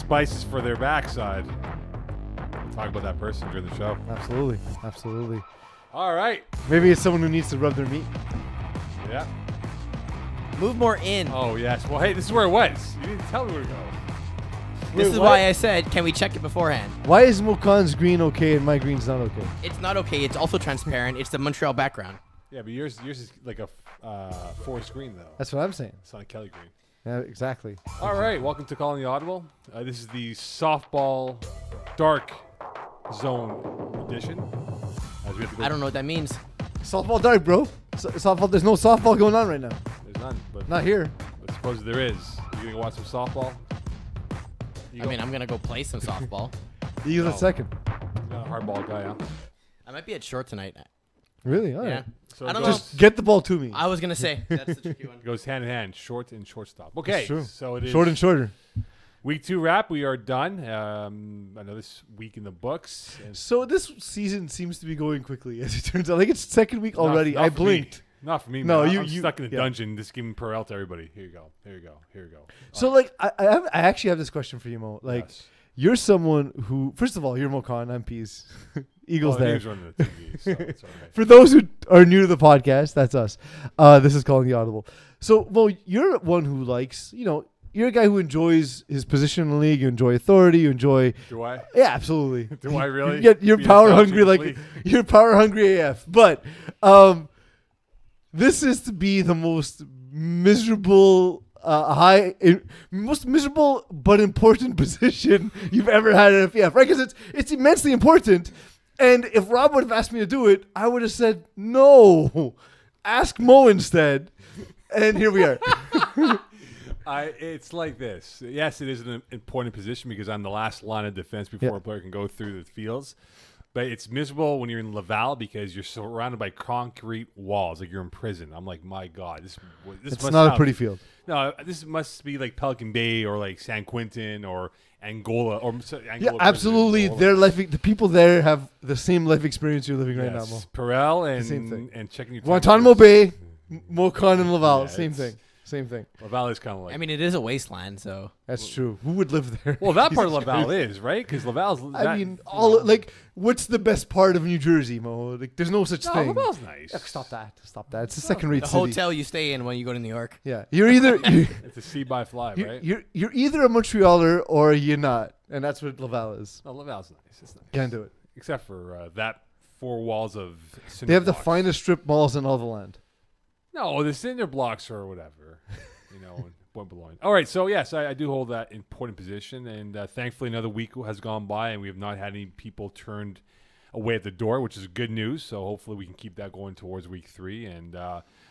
spices for their backside. We'll talk about that person during the show. Absolutely. Absolutely. All right. Maybe it's someone who needs to rub their meat. Yeah. Move more in. Oh, yes. Well, hey, this is where it was. You didn't tell me where to go. This is why I said, can we check it beforehand? Why is Moe Khan's green okay and my green's not okay? It's not okay. It's also transparent. It's the Montreal background. Yeah, but yours is like a forest green, though. That's what I'm saying. It's not a Kelly green. Yeah, exactly. All right. Welcome to Calling the Audible. This is the softball dark zone edition. As we have to go I don't know what that means. Softball dark, bro. Softball. There's no softball going on right now. There's none. But Not here. But suppose there is. You going to go watch some softball? I mean, I'm going to go play some softball. Eagles No. at second. You're not a hardball guy, huh? I might be at short tonight. Really? All Yeah. right. So I it don't goes- know. Just get the ball to me. I was going to say. That's the tricky one. It goes hand in hand, short and shortstop. Okay, true. so it is Short and shorter. week 2 wrap. We are done. I know this week in the books. And So this season seems to be going quickly, as it turns out. Like it's second week not- already. not I for me. blinked. Not for me. No, man. you- I'm you- stuck in a yeah. dungeon. Just giving Perel to everybody. Here you go. Here you go. Here you go. So like I actually have this question for you, Mo. Like Yes. you're someone who, first of all, you're Moe Khan. I'm Peeze. Eagles the there. names are on the TV, so it's all right. For those who are new to the podcast, that's us. This is Calling the Audible. So, well, you're one who likes, you're a guy who enjoys his position in the league. You enjoy authority. You enjoy. Do I? Yeah, absolutely. Do I really? You're Be a power Celtics hungry, like league? you're power hungry AF. But this is to be the most miserable, most miserable but important position you've ever had at FPF, right? Because it's immensely important. And if Rob would have asked me to do it, I would have said no. Ask Mo instead. And here we are. It's like this. Yes, it is an important position because I'm the last line of defense before a player can go through the fields. But it's miserable when you're in Laval because you're surrounded by concrete walls, like you're in prison. I'm like, my God, this It's must not a have- pretty field. No, this must be like Pelican Bay or like San Quentin or Angola or Yeah, Angola absolutely. prison. The people there have the same life experience you're living right now, Mo. Yes, Perel same thing. and checking your Guantanamo temperatures. Bay, Moe Khan and Laval, Yeah, same it's- thing. Same thing. Laval is kind of like. I mean, it is a wasteland, so. That's true. Who would live there? well, that part of Laval is right because Laval's. I mean, what's the best part of New Jersey, Mo? Like, there's no such thing. Laval's nice. Stop that. It's a second-rate The city. hotel you stay in when you go to New York. Yeah, you're either It's a see by fly, right? you're either a Montrealer or you're not, and that's what Laval is. No, Laval's nice. It's nice. Can't do it. Except for that 4 walls of. Cinder They have the blocks. finest strip malls in all the land. No, the cinder blocks or whatever, in Point Boulogne. All right, so yes, I do hold that important position, and thankfully another week has gone by, and we have not had any people turned away at the door, which is good news. So hopefully we can keep that going towards week 3, and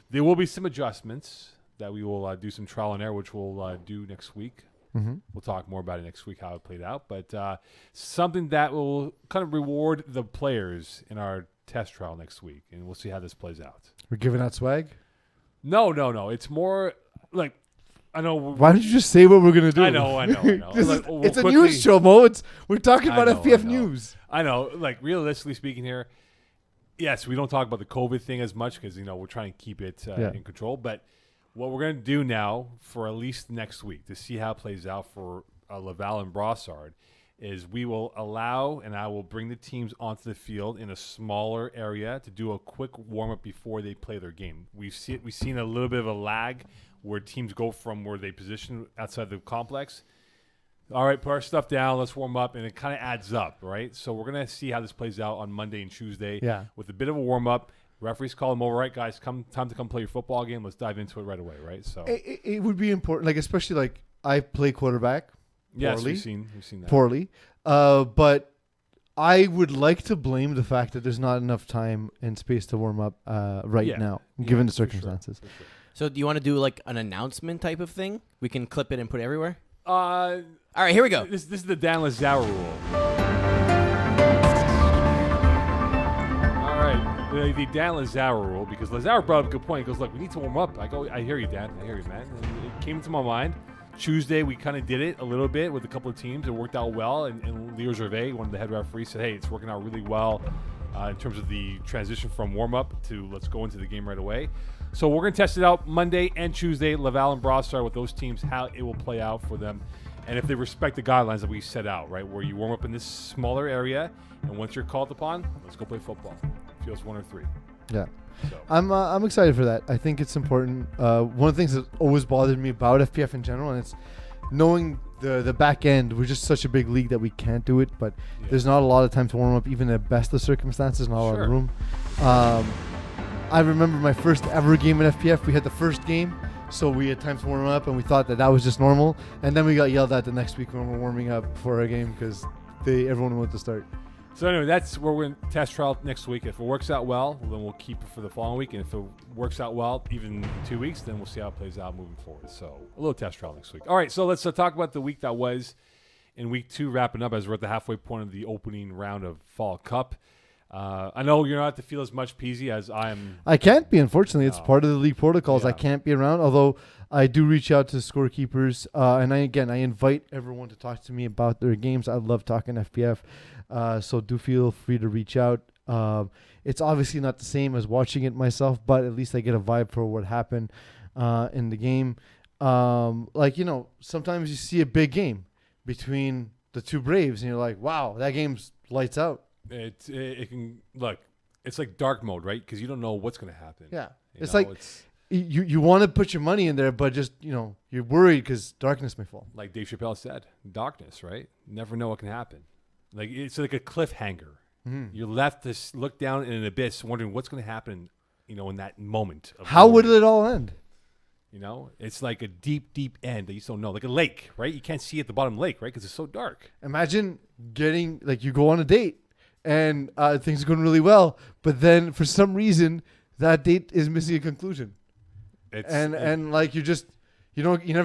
there will be some adjustments that we will do some trial and error, which we'll do next week. Mm-hmm. We'll talk more about it next week, how it played out, but something that will kind of reward the players in our test trial next week, and we'll see how this plays out. We're giving out swag. No. It's more like I know. Why don't you just say what we're gonna do? I know. It's a news show, Mo. We're talking about I know, FPF I know. news. I know. Like realistically speaking, here, yes, we don't talk about the COVID thing as much because we're trying to keep it in control. But what we're gonna do now for at least next week to see how it plays out for Laval and Brossard is we will allow and I will bring the teams onto the field in a smaller area to do a quick warm up before they play their game. We've seen a little bit of a lag where teams go from where they position outside the complex. All right, put our stuff down, let's warm up, and it kind of adds up, right? So we're going to see how this plays out on Monday and Tuesday with a bit of a warm up. Referees call them over, right, guys, time to come play your football game. Let's dive into it right away, right? So It would be important, like especially like I play quarterback. yes, poorly. we've seen that. Poorly. But I would like to blame the fact that there's not enough time and space to warm up now, given the circumstances. For sure. So do you want to do like an announcement type of thing? We can clip it and put it everywhere? All right, here we go. This is the Dan Lazaro rule. All right, the Dan Lazaro rule, because Lazaro brought up a good point. He goes, look, we need to warm up. I hear you, Dan. I hear you, man. And it came into my mind. Tuesday, we kind of did it a little bit with a couple of teams. It worked out well. And Leo Gervais, one of the head referees, said, hey, it's working out really well in terms of the transition from warm-up to let's go into the game right away. So we're going to test it out Monday and Tuesday, Laval and Brossard with those teams, how it will play out for them. And if they respect the guidelines that we set out, right, where you warm up in this smaller area, and once you're called upon, let's go play football. Feels 1 or 3. Yeah. So. I'm excited for that. I think it's important. One of the things that always bothered me about FPF in general, and it's knowing the back end. We're just such a big league that we can't do it, but there's not a lot of time to warm up, even in the best of circumstances, not a lot of room. I remember my first ever game in FPF. We had the first game, so we had time to warm up, and we thought that was just normal. And then we got yelled at the next week when we were warming up for our game because everyone wanted to start. So anyway, that's where we're going to test trial next week. If it works out well, then we'll keep it for the following week. And if it works out well, even in 2 weeks, then we'll see how it plays out moving forward. So a little test trial next week. All right, so let's talk about the week that was in week 2, wrapping up as we're at the halfway point of the opening round of Fall Cup. I know you're not to feel as much Peeze as I am. I can't be, unfortunately. It's part of the league protocols. Yeah. I can't be around, although I do reach out to scorekeepers. And I invite everyone to talk to me about their games. I love talking FPF. So do feel free to reach out. It's obviously not the same as watching it myself, but at least I get a vibe for what happened in the game. Sometimes you see a big game between the two Braves, and you're like, wow, that game's lights out. It can look. It's like dark mode, right? Because you don't know what's going to happen. Yeah, you want to put your money in there, but just you're worried because darkness may fall. Like Dave Chappelle said, darkness, right? Never know what can happen. Like it's like a cliffhanger. Mm-hmm. You're left to look down in an abyss, wondering what's going to happen. In that moment. How would it all end? It's like a deep, deep end that you don't know, like a lake, right? You can't see at the bottom of the lake, right? Because it's so dark. Imagine you go on a date. And things are going really well, but then for some reason that date is missing a conclusion, you never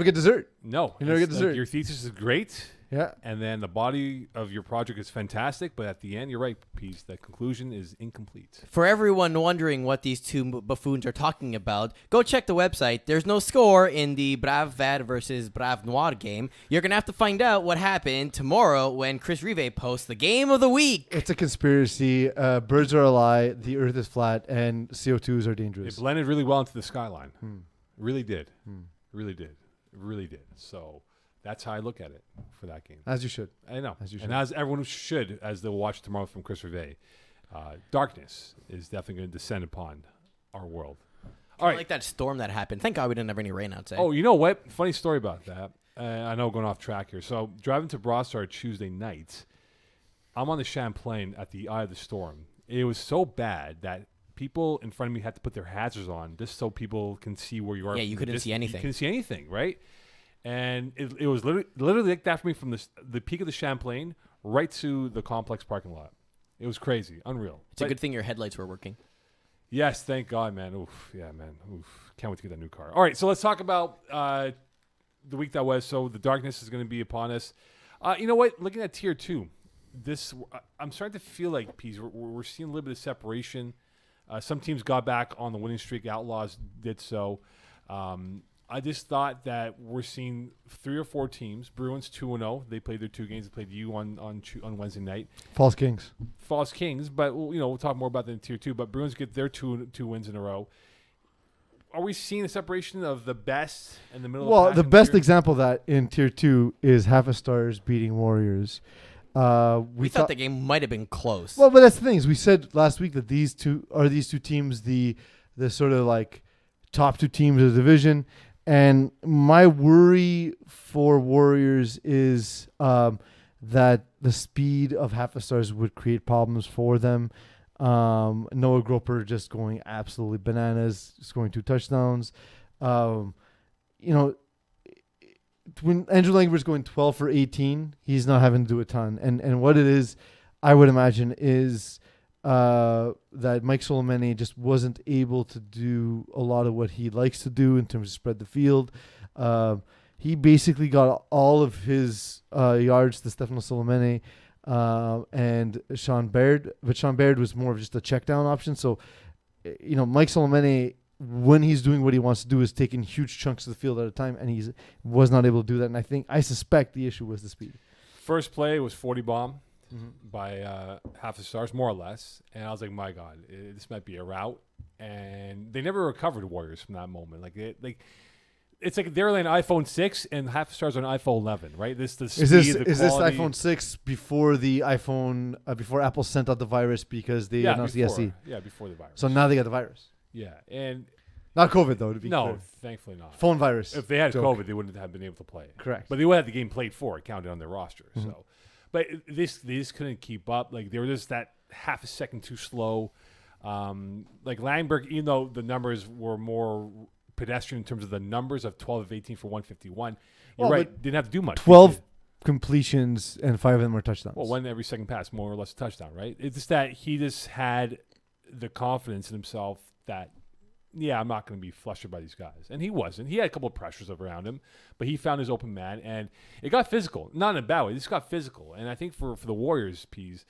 get dessert. No, you never get dessert. Your thesis is great, yeah, and then the body of your project is fantastic, but at the end, you're right, Peeze. The conclusion is incomplete. For everyone wondering what these two buffoons are talking about, go check the website. There's no score in the Brave Vert versus Brave Noir game. You're going to have to find out what happened tomorrow when Chris Reeve posts the game of the week. It's a conspiracy. Birds are a lie. The earth is flat, and CO2s are dangerous. It blended really well into the skyline. Really did. Really did. Really did. So that's how I look at it for that game. As you should. I know. As you should. And as everyone should, as they'll watch tomorrow from Chris Reeve. Darkness is definitely going to descend upon our world. All right. Like that storm that happened. Thank God we didn't have any rain outside. Oh, you know what? Funny story about that. I know going off track here. So driving to Brossard Tuesday night, I'm on the Champlain at the eye of the storm. It was so bad that people in front of me had to put their hazards on just so people can see where you are. Yeah, you couldn't see anything. You couldn't see anything, right? And it was literally like that for me from the peak of the Champlain right to the complex parking lot. It was crazy, unreal. It's a good thing your headlights were working. Yes, thank God, man. Oof, yeah, man. Oof, can't wait to get that new car. All right, so let's talk about the week that was. So the darkness is going to be upon us. You know what? Looking at tier 2, I'm starting to feel like, Peeze, we're seeing a little bit of separation. Some teams got back on the winning streak. Outlaws did so. I just thought that we're seeing 3 or 4 teams. Bruins 2-0. They played their 2 games. They played you on Wednesday night. False Kings, but we'll talk more about that in tier 2. But Bruins get their two wins in a row. Are we seeing a separation of the best and the middle? Well, of the the best example of that in tier 2 is Half a Stars beating Warriors. We thought the game might have been close. Well, but that's the thing is we said last week that these two teams the sort of like top 2 teams of the division. And my worry for Warriors is that the speed of Half a Stars would create problems for them. Noah Groper just going absolutely bananas, scoring 2 touchdowns. When Andrew Langford's going 12 for 18, he's not having to do a ton. And what it is, I would imagine, is that Mike Solomene just wasn't able to do a lot of what he likes to do in terms of spread the field. He basically got all of his yards to Stefano Solomene and Sean Baird, but Sean Baird was more of just a check down option. So, Mike Solomene, when he's doing what he wants to do, is taking huge chunks of the field at a time, and he was not able to do that. And I suspect the issue was the speed. First play was 40 bomb. By Half a Stars, more or less. And I was like, my God, this might be a rout. And they never recovered Warriors from that moment. it's like they're like an iPhone 6 and half the stars on iPhone 11, right? This the speed, is this quality. iPhone 6 before the iPhone before Apple sent out the virus because they announced before, the SE? Yeah, before the virus. So now they got the virus. Yeah, and Not COVID though. To be no, clear. thankfully not. Phone virus. If they had Joke. COVID, they wouldn't have been able to play. Correct. But they would have the game played for it, counted on their roster. Mm-hmm. So, but they just couldn't keep up. Like they were just that half a second too slow. Like Langberg, even though the numbers were more pedestrian in terms of the numbers of 12 of 18 for 151, you're Well, right. Didn't have to do much. 12 completions and 5 of them were touchdowns. Well, one every second pass, more or less a touchdown, right? It's just that he just had the confidence in himself that, yeah, I'm not going to be flustered by these guys. And he wasn't. He had a couple of pressures around him, but he found his open man, and it got physical. Not in a bad way. It just got physical. And I think for the Warriors, Peeze,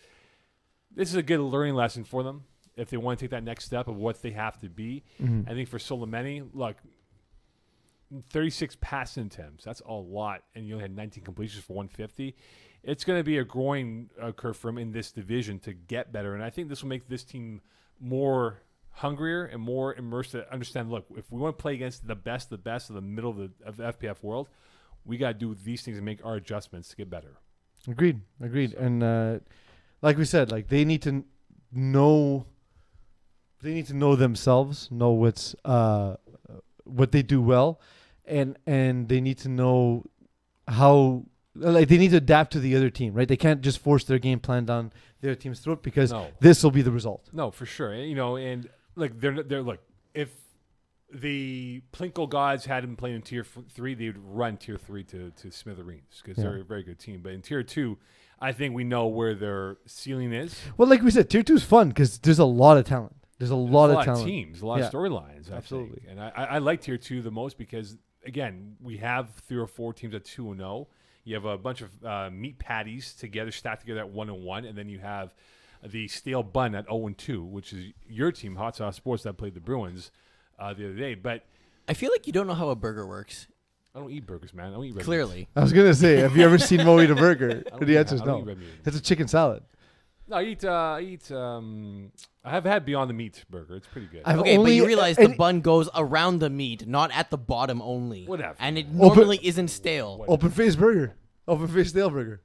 this is a good learning lesson for them if they want to take that next step of what they have to be. Mm-hmm. I think for Soleimani, look, 36 passing attempts, that's a lot, and you only had 19 completions for 150. It's going to be a growing curve for him in this division to get better, and I think this will make this team more hungrier and more immersed to understand, look, if we want to play against the best of the middle of the FPF world, we got to do these things and make our adjustments to get better. Agreed. So. And like we said, like they need to know themselves, know what's what they do well, and they need to know how, like, they need to adapt to the other team, right? They can't just force their game plan down their team's throat because this will be the result. No, for sure. And like they're look, if the Plinko gods hadn't played in tier 3, they would run tier 3 to smithereens because they're a very good team. But in tier 2, I think we know where their ceiling is. Well, like we said, tier 2 is fun because there's a lot of talent. There's a lot of talent. Teams, a lot of storylines. Absolutely. And I like tier 2 the most because, again, we have 3 or 4 teams at 2-0. You have a bunch of meat patties stacked together at 1-1, and then you have the stale bun at 0-2, which is your team, Hot Sauce Sports, that played the Bruins the other day. But I feel like you don't know how a burger works. I don't eat burgers, man. I don't eat red Clearly. meat. I was going to say, have you ever seen Moe eat a burger? The answer is I don't no. eat red meat. It's a chicken salad. No, I have had Beyond the Meat burger. It's pretty good. Okay, but you realize the bun goes around the meat, not at the bottom only. Whatever. And it normally isn't stale. Open face burger. Open face stale burger.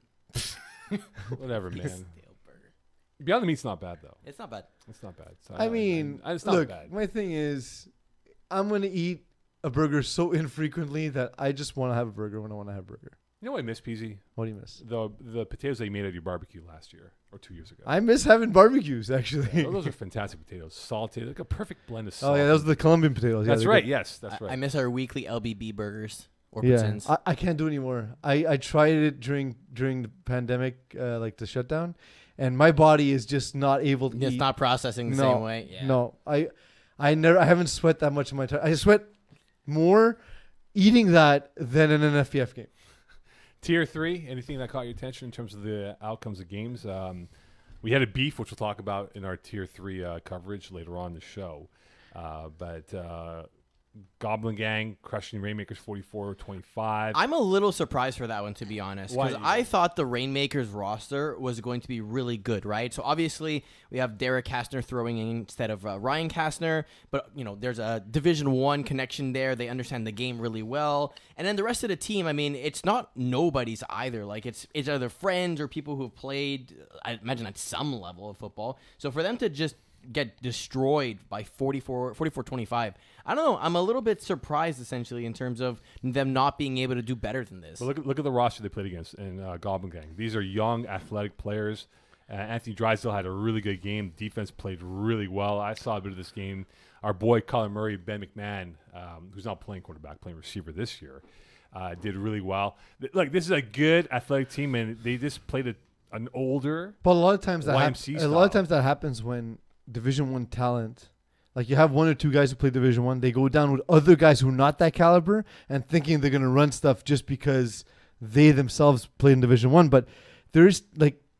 Whatever, man. Stale burger. Beyond the Meat's not bad, though. It's not bad. It's not bad. So I mean, it's not look, bad. my thing is, I'm going to eat a burger so infrequently that I just want to have a burger when I want to have a burger. You know what I miss, Peeze? What do you miss? The potatoes that you made at your barbecue last year or 2 years ago. I miss having barbecues, actually. Yeah, those are fantastic potatoes. Salted, like a perfect blend of salt. Oh, yeah, those are the Colombian potatoes. That's yeah, right. good. Yes, that's right. I miss our weekly LBB burgers or Yeah, pizzins. I can't do it anymore. I tried it during the pandemic, like the shutdown, and my body is just not able to It's eat. not processing the same way. Yeah. No, I haven't sweat that much in my time. I sweat more eating that than in an FPF game. Tier 3, anything that caught your attention in terms of the outcomes of games? We had a beef, which we'll talk about in our Tier 3 coverage later on in the show. But Goblin Gang crushing Rainmakers 44-25. I'm a little surprised for that one, to be honest, because Why? I thought the Rainmakers roster was going to be really good, right? So obviously we have Derek Kastner throwing in instead of Ryan Kastner, but there's a Division 1 connection there. They understand the game really well, and then the rest of the team, I mean, it's not nobodies either. Like it's either friends or people who have played, I imagine, at some level of football. So for them to just get destroyed by 44-25. I don't know. I'm a little bit surprised, essentially, in terms of them not being able to do better than this. But look at the roster they played against in Goblin Gang. These are young, athletic players. Anthony Drysdale had a really good game. Defense played really well. I saw a bit of this game. Our boy, Colin Murray, Ben McMahon, who's not playing quarterback, playing receiver this year, did really well. Look, this is a good athletic team, and they just played an older But a lot of times that happens when Division 1 talent, like you have 1 or 2 guys who play Division 1, they go down with other guys who are not that caliber and thinking they're going to run stuff just because they themselves play in Division 1. But there's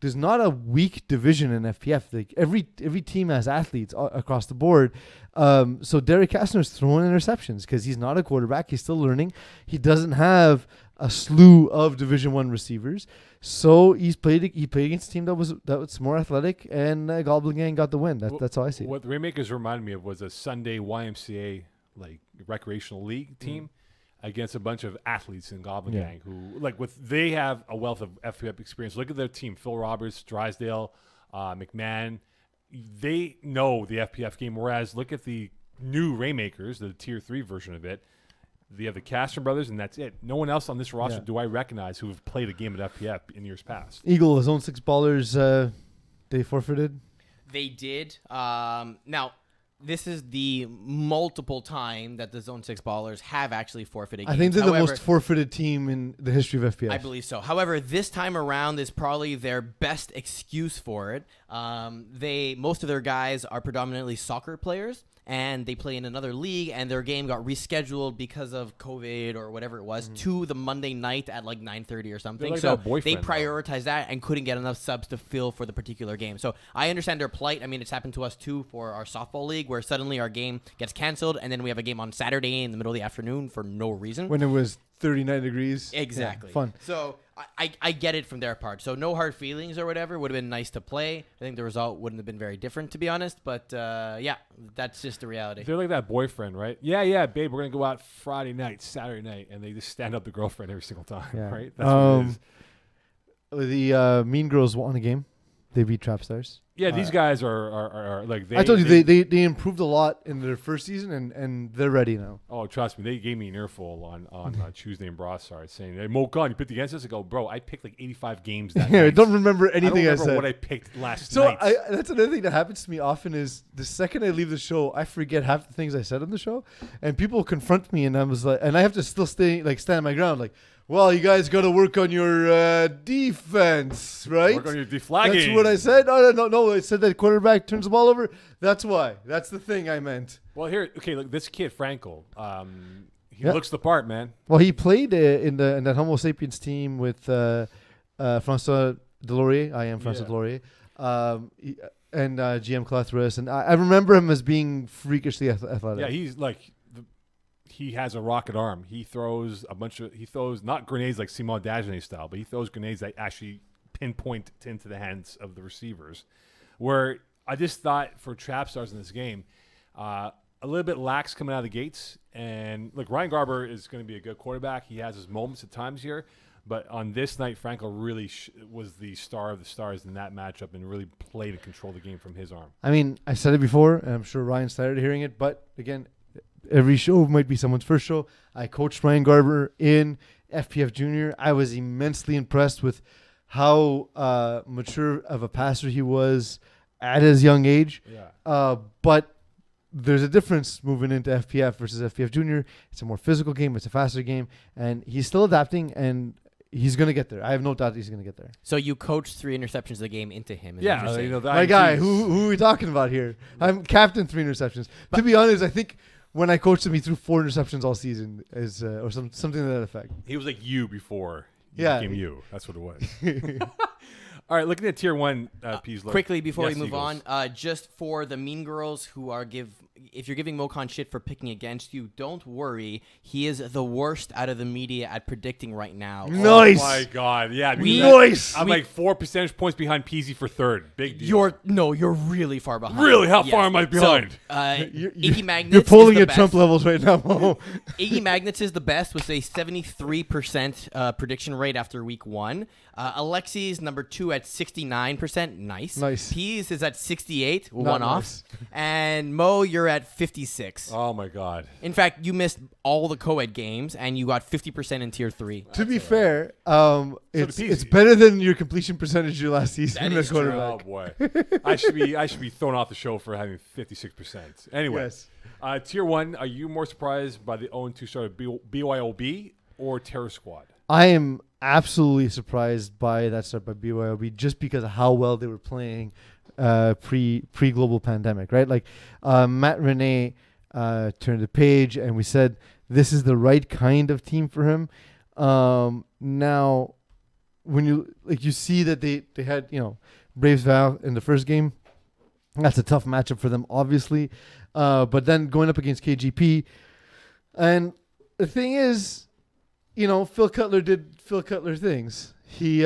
not a weak division in FPF. Like every team has athletes across the board. So Derek Kastner's throwing interceptions because he's not a quarterback. He's still learning. He doesn't have a slew of Division 1 receivers. So he played against a team that was more athletic, and Goblin Gang got the win. That's how I see it. What the Rainmakers reminded me of was a Sunday YMCA like recreational league team. against a bunch of athletes in Goblin Gang who they have a wealth of FPF experience. Look at their team: Phil Roberts, Drysdale, McMahon. They know the FPF game. Whereas look at the new Rainmakers, the Tier 3 version of it. They have the Castro brothers, and that's it. No one else on this roster do I recognize who have played a game at FPF in years past. Eagle, Zone 6 Ballers, they forfeited? They did. Now, this is the multiple time that the Zone 6 Ballers have actually forfeited games. I think they're the most forfeited team in the history of FPF. I believe so. However, this time around is probably their best excuse for it. Most of their guys are predominantly soccer players, and they play in another league, and their game got rescheduled because of COVID or whatever it was to the Monday night at like 9:30 or something. Like so they prioritized that and couldn't get enough subs to fill for the particular game. So I understand their plight. I mean, it's happened to us too for our softball league, where suddenly our game gets canceled, and then we have a game on Saturday in the middle of the afternoon for no reason. When it was 39 degrees. Exactly. Yeah, fun. So I get it from their part. So no hard feelings or whatever. Would have been nice to play. I think the result wouldn't have been very different, to be honest. But yeah, that's just the reality. They're like that boyfriend, right? Yeah, babe, we're going to go out Friday night, Saturday night. And they just stand up the girlfriend every single time, right? That's what it is. The Mean Girls won a game. They beat Trap Stars. Yeah, these guys are like I told you they improved a lot in their first season and they're ready now. Oh, trust me, they gave me an earful on Tuesday in Broadside saying, "Hey, Moe Khan, you picked against us." I go, "Bro, I picked like 85 games that night. I don't remember anything I said. What I picked last night." So that's another thing that happens to me often is the second I leave the show, I forget half the things I said on the show, and people confront me, and I was like, and I have to still stand my ground, like. Well, you guys got to work on your defense, right? Work on your deflagging. That's what I said. No. I said that quarterback turns the ball over. That's why. That's the thing I meant. Well, look, this kid Frankel, he looks the part, man. Well, he played in that Homo Sapiens team with François Delorier. I am François Delorier, and GM Clothris, and I remember him as being freakishly athletic. Yeah, he's like. He has a rocket arm. He throws not grenades like Simon Dagenet style, but he throws grenades that actually pinpoint into the hands of the receivers. Where I just thought for Trap Stars in this game, a little bit lax coming out of the gates. And look, Ryan Garber is going to be a good quarterback. He has his moments at times here. But on this night, Frankel really was the star of the stars in that matchup and really played and controlled the game from his arm. I mean, I said it before, and I'm sure Ryan's tired of hearing it. But again, every show might be someone's first show. I coached Ryan Garber in FPF Junior. I was immensely impressed with how mature of a passer he was at his young age. Yeah. But there's a difference moving into FPF versus FPF Junior. It's a more physical game. It's a faster game. And he's still adapting, and he's going to get there. I have no doubt he's going to get there. So you coached 3 interceptions of the game into him. Yeah. My guy, who are we talking about here? I'm captain 3 interceptions. To be honest, I think when I coached him, he threw 4 interceptions all season, or something to that effect. He was like you before he became you. That's what it was. All right, looking at Tier 1, Peeze. Quickly before we move on, just for the mean girls who are if you're giving Moe Khan shit for picking against you, don't worry. He is the worst out of the media at predicting right now. Nice. Oh my God, yeah. Nice. I'm like 4 percentage points behind Peeze for 3rd. Big deal. You're really far behind. Really? How far am I behind? So, Iggy Magnets. You're pulling at Trump levels right now, Mo. Iggy Magnets is the best with a 73% prediction rate after week 1. Alexi's number 2 at 69%. Nice. Peeze is at 68. One off. And Mo, you're at 56. Oh my God. In fact, you missed all the co-ed games and you got 50% in Tier 3. To be fair, it's better than your completion percentage your last season as quarterback. Oh boy. I should be thrown off the show for having 56%. Anyway. Yes. Tier 1, are you more surprised by the 0-2 start of BYOB or Terror Squad? I am absolutely surprised by that start by BYOB just because of how well they were playing pre-global pandemic, right? Like Matt Rene turned the page and we said this is the right kind of team for him. Now, when you see that they had Braves Val in the first game, that's a tough matchup for them, obviously. But then going up against KGP, and the thing is, Phil Cutler did Phil Cutler things. He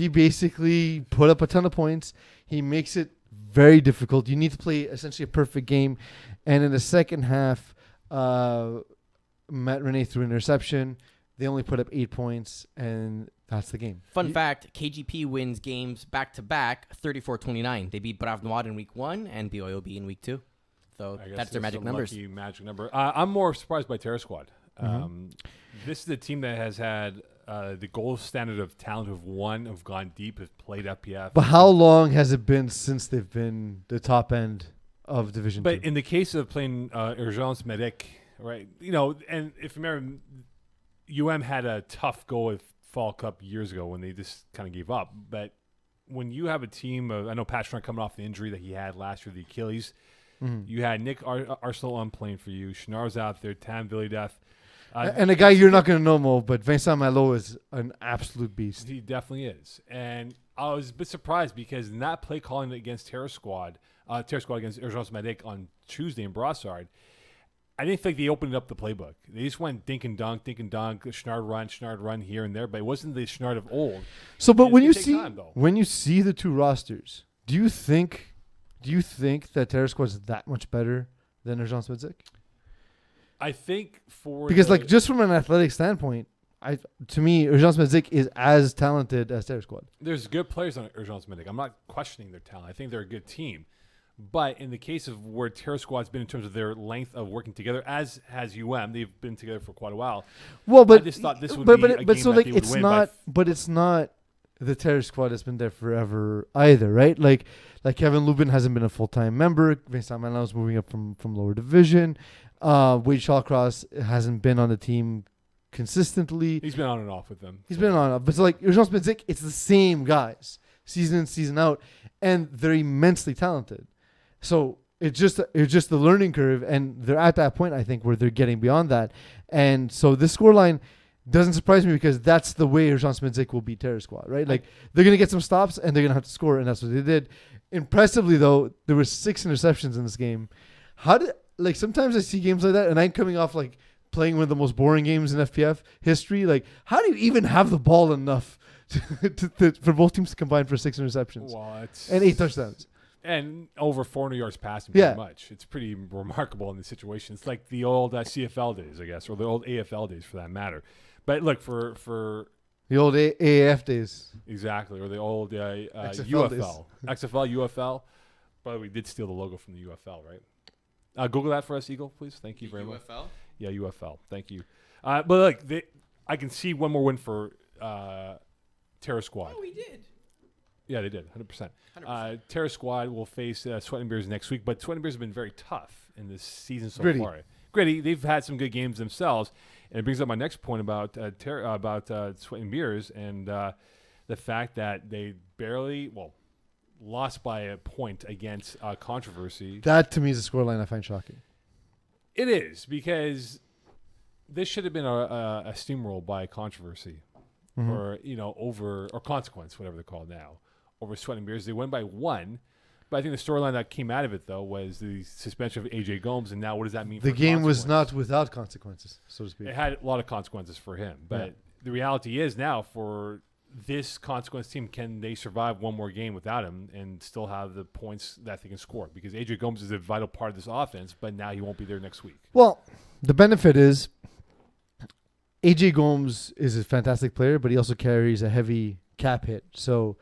basically put up a ton of points. He makes it very difficult. You need to play essentially a perfect game. And in the second half, Matt Rene threw an interception. They only put up 8 points, and that's the game. Fun fact, KGP wins games back-to-back 34-29. They beat Brav Noir in week 1 and BYOB in week 2. So that's their magic numbers. Lucky magic number. I'm more surprised by Terror Squad. This is a team that has had the gold standard of talent have gone deep, have played FPF. But how long has it been since they've been the top end of Division 2? But in the case of playing Urgence Medic, right, and if you remember, UM had a tough go with Fall Cup years ago when they just kind of gave up. But when you have a team of, I know Patrick coming off the injury that he had last year, the Achilles, you had Nick Arsenal on playing for you, Schnarr's out there, Tam Villideath. And a guy you're not going to know, Mo, but Vincent Malo is an absolute beast. He definitely is. And I was a bit surprised because in that play calling against Terror Squad against Urgence Medic on Tuesday in Brossard, I didn't think they opened up the playbook. They just went dink and dunk, Schnard run here and there, but it wasn't the Schnard of old. So, but when you see the two rosters, do you think that Terror Squad is that much better than Urgence Medic? I think because just from an athletic standpoint, to me Urgence Medic is as talented as Terror Squad. There's good players on Urgence Medic. I'm not questioning their talent. I think they're a good team. But in the case of where Terror Squad's been in terms of their length of working together, as has UM, they've been together for quite a while. Well, but I just thought this would be a game that they would win. But it's not the Terror Squad that's been there forever either, right? Like Kevin Lubin hasn't been a full-time member. Vincent Manlau's moving up from lower division. Wade Shawcross hasn't been on the team consistently. He's been on and off with them. He's been on and off. But it's like Urgence Medic, it's the same guys, season in, season out, and they're immensely talented. So it's just the learning curve, and they're at that point, I think, where they're getting beyond that. And so this scoreline doesn't surprise me because that's the way Urgence Medic will beat Terror Squad, right? Like, they're going to get some stops, and they're going to have to score, and that's what they did. Impressively, though, there were 6 interceptions in this game. Sometimes I see games like that, and I'm coming off, playing one of the most boring games in FPF history. Like, how do you even have the ball enough for both teams to combine for 6 interceptions and 8 touchdowns? And over 400 yards passing, pretty much. It's pretty remarkable in the situation. It's like the old CFL days, I guess, or the old AFL days for that matter. But look, for the old AAF days. Exactly, or the old XFL UFL. XFL, UFL. But we did steal the logo from the UFL, right? Google that for us, Eagle, please. Thank you very much. UFL? Yeah, UFL. Thank you. But look, I can see one more win for Terror Squad. Oh, we did. Yeah, they did, 100%. Terror Squad will face Sweat and Beers next week, but Sweat and Beers have been very tough in this season so far. Gritty. They've had some good games themselves, and it brings up my next point about Sweat and Beers and the fact that they barely, lost by a point against Controversy. That, to me, is a scoreline I find shocking. It is, because this should have been a steamroll by Controversy, or Consequence, whatever they're called now, over Sweat and Beers. They won by 1, but I think the storyline that came out of it, though, was the suspension of AJ Gomes, and now what does that mean for the game was not without consequences, so to speak. It had a lot of consequences for him, but the reality is now for this Consequence team, can they survive one more game without him and still have the points that they can score? Because AJ Gomes is a vital part of this offense, but now he won't be there next week. Well, the benefit is AJ Gomes is a fantastic player, but he also carries a heavy cap hit. So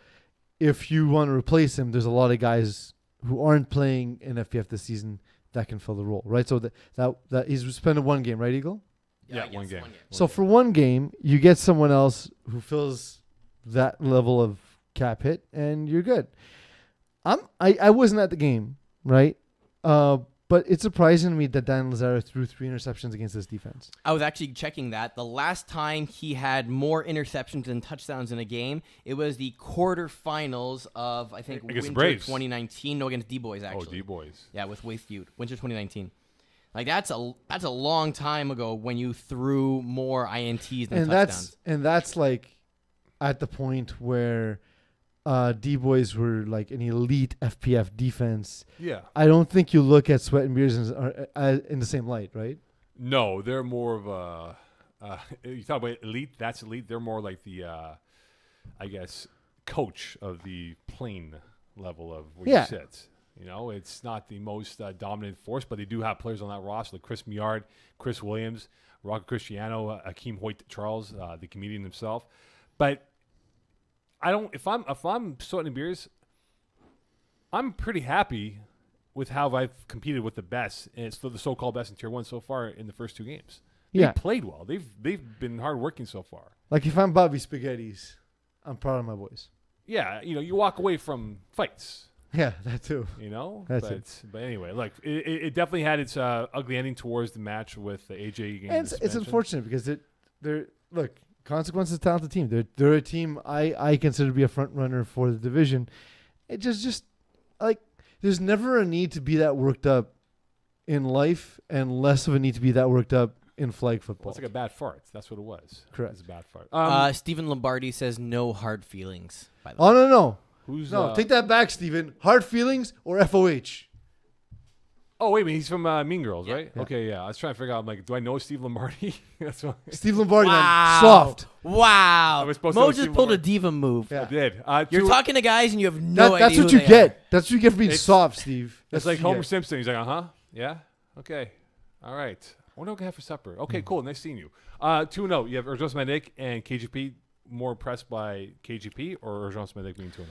if you want to replace him, there's a lot of guys who aren't playing in FPF this season that can fill the role, right? So that he's suspended 1 game, right, Eagle? Yeah, one game. So for 1 game, you get someone else who fills that level of cap hit, and you're good. I wasn't at the game, right? But it's surprising to me that Dan Lazaro threw 3 interceptions against this defense. I was actually checking that. The last time he had more interceptions than touchdowns in a game, it was the quarterfinals of, I think, against Winter Braves. 2019. No, against D-Boys, actually. Oh, D-Boys. Yeah, with Feud. Winter 2019. Like, that's a long time ago when you threw more INTs than touchdowns. That's like at the point where D-Boys were like an elite FPF defense. Yeah. I don't think you look at Sweat and Beers in the same light, right? No, they're more of a you talk about elite, that's elite. They're more like the I guess coach of the plane level of where you sit. You know, it's not the most dominant force, but they do have players on that roster like Chris Miard, Chris Williams, Rocco Cristiano, Akeem Hoyt-Charles, the comedian himself. But I don't. If I'm sorting beers, I'm pretty happy with how I've competed with the best, and it's the so-called best in Tier 1 so far in the first 2 games. They played well. They've been hardworking so far. Like if I'm Bobby Spaghetti's, I'm proud of my boys. Yeah, you know, you walk away from fights. Yeah, that too. You know, but anyway, look, it definitely had its ugly ending towards the match with the AJ game. And it's unfortunate because they're look, Consequence is a talented team. They're a team I consider to be a front runner for the division. It just like there's never a need to be that worked up in life, and less of a need to be that worked up in flag football. Well, it's like a bad fart. That's what it was. Correct. It's a bad fart. Stephen Lombardi says no hard feelings. By the Oh way. no. Who's take that back, Stephen. Hard feelings or FOH? Oh wait a minute, he's from Mean Girls, right? Yeah. Okay, yeah. I was trying to figure out. I'm like, do I know Steve Lombardi? That's what Steve Lombardi, man, Wow. soft. Wow. I was supposed to Mo know just Steve pulled a Lombardi. diva move. Yeah. I did. You're talking to guys and you have no idea. That's what who you they get. are. That's what you get for being It's- soft, Steve. It's That's like what you Homer get. Simpson. He's like, yeah, okay, all right. What do I have for supper? Okay, cool. Nice seeing you. 2-0. You have Urgence Medic and KGP. More impressed by KGP or Urgence Medic being 2-0?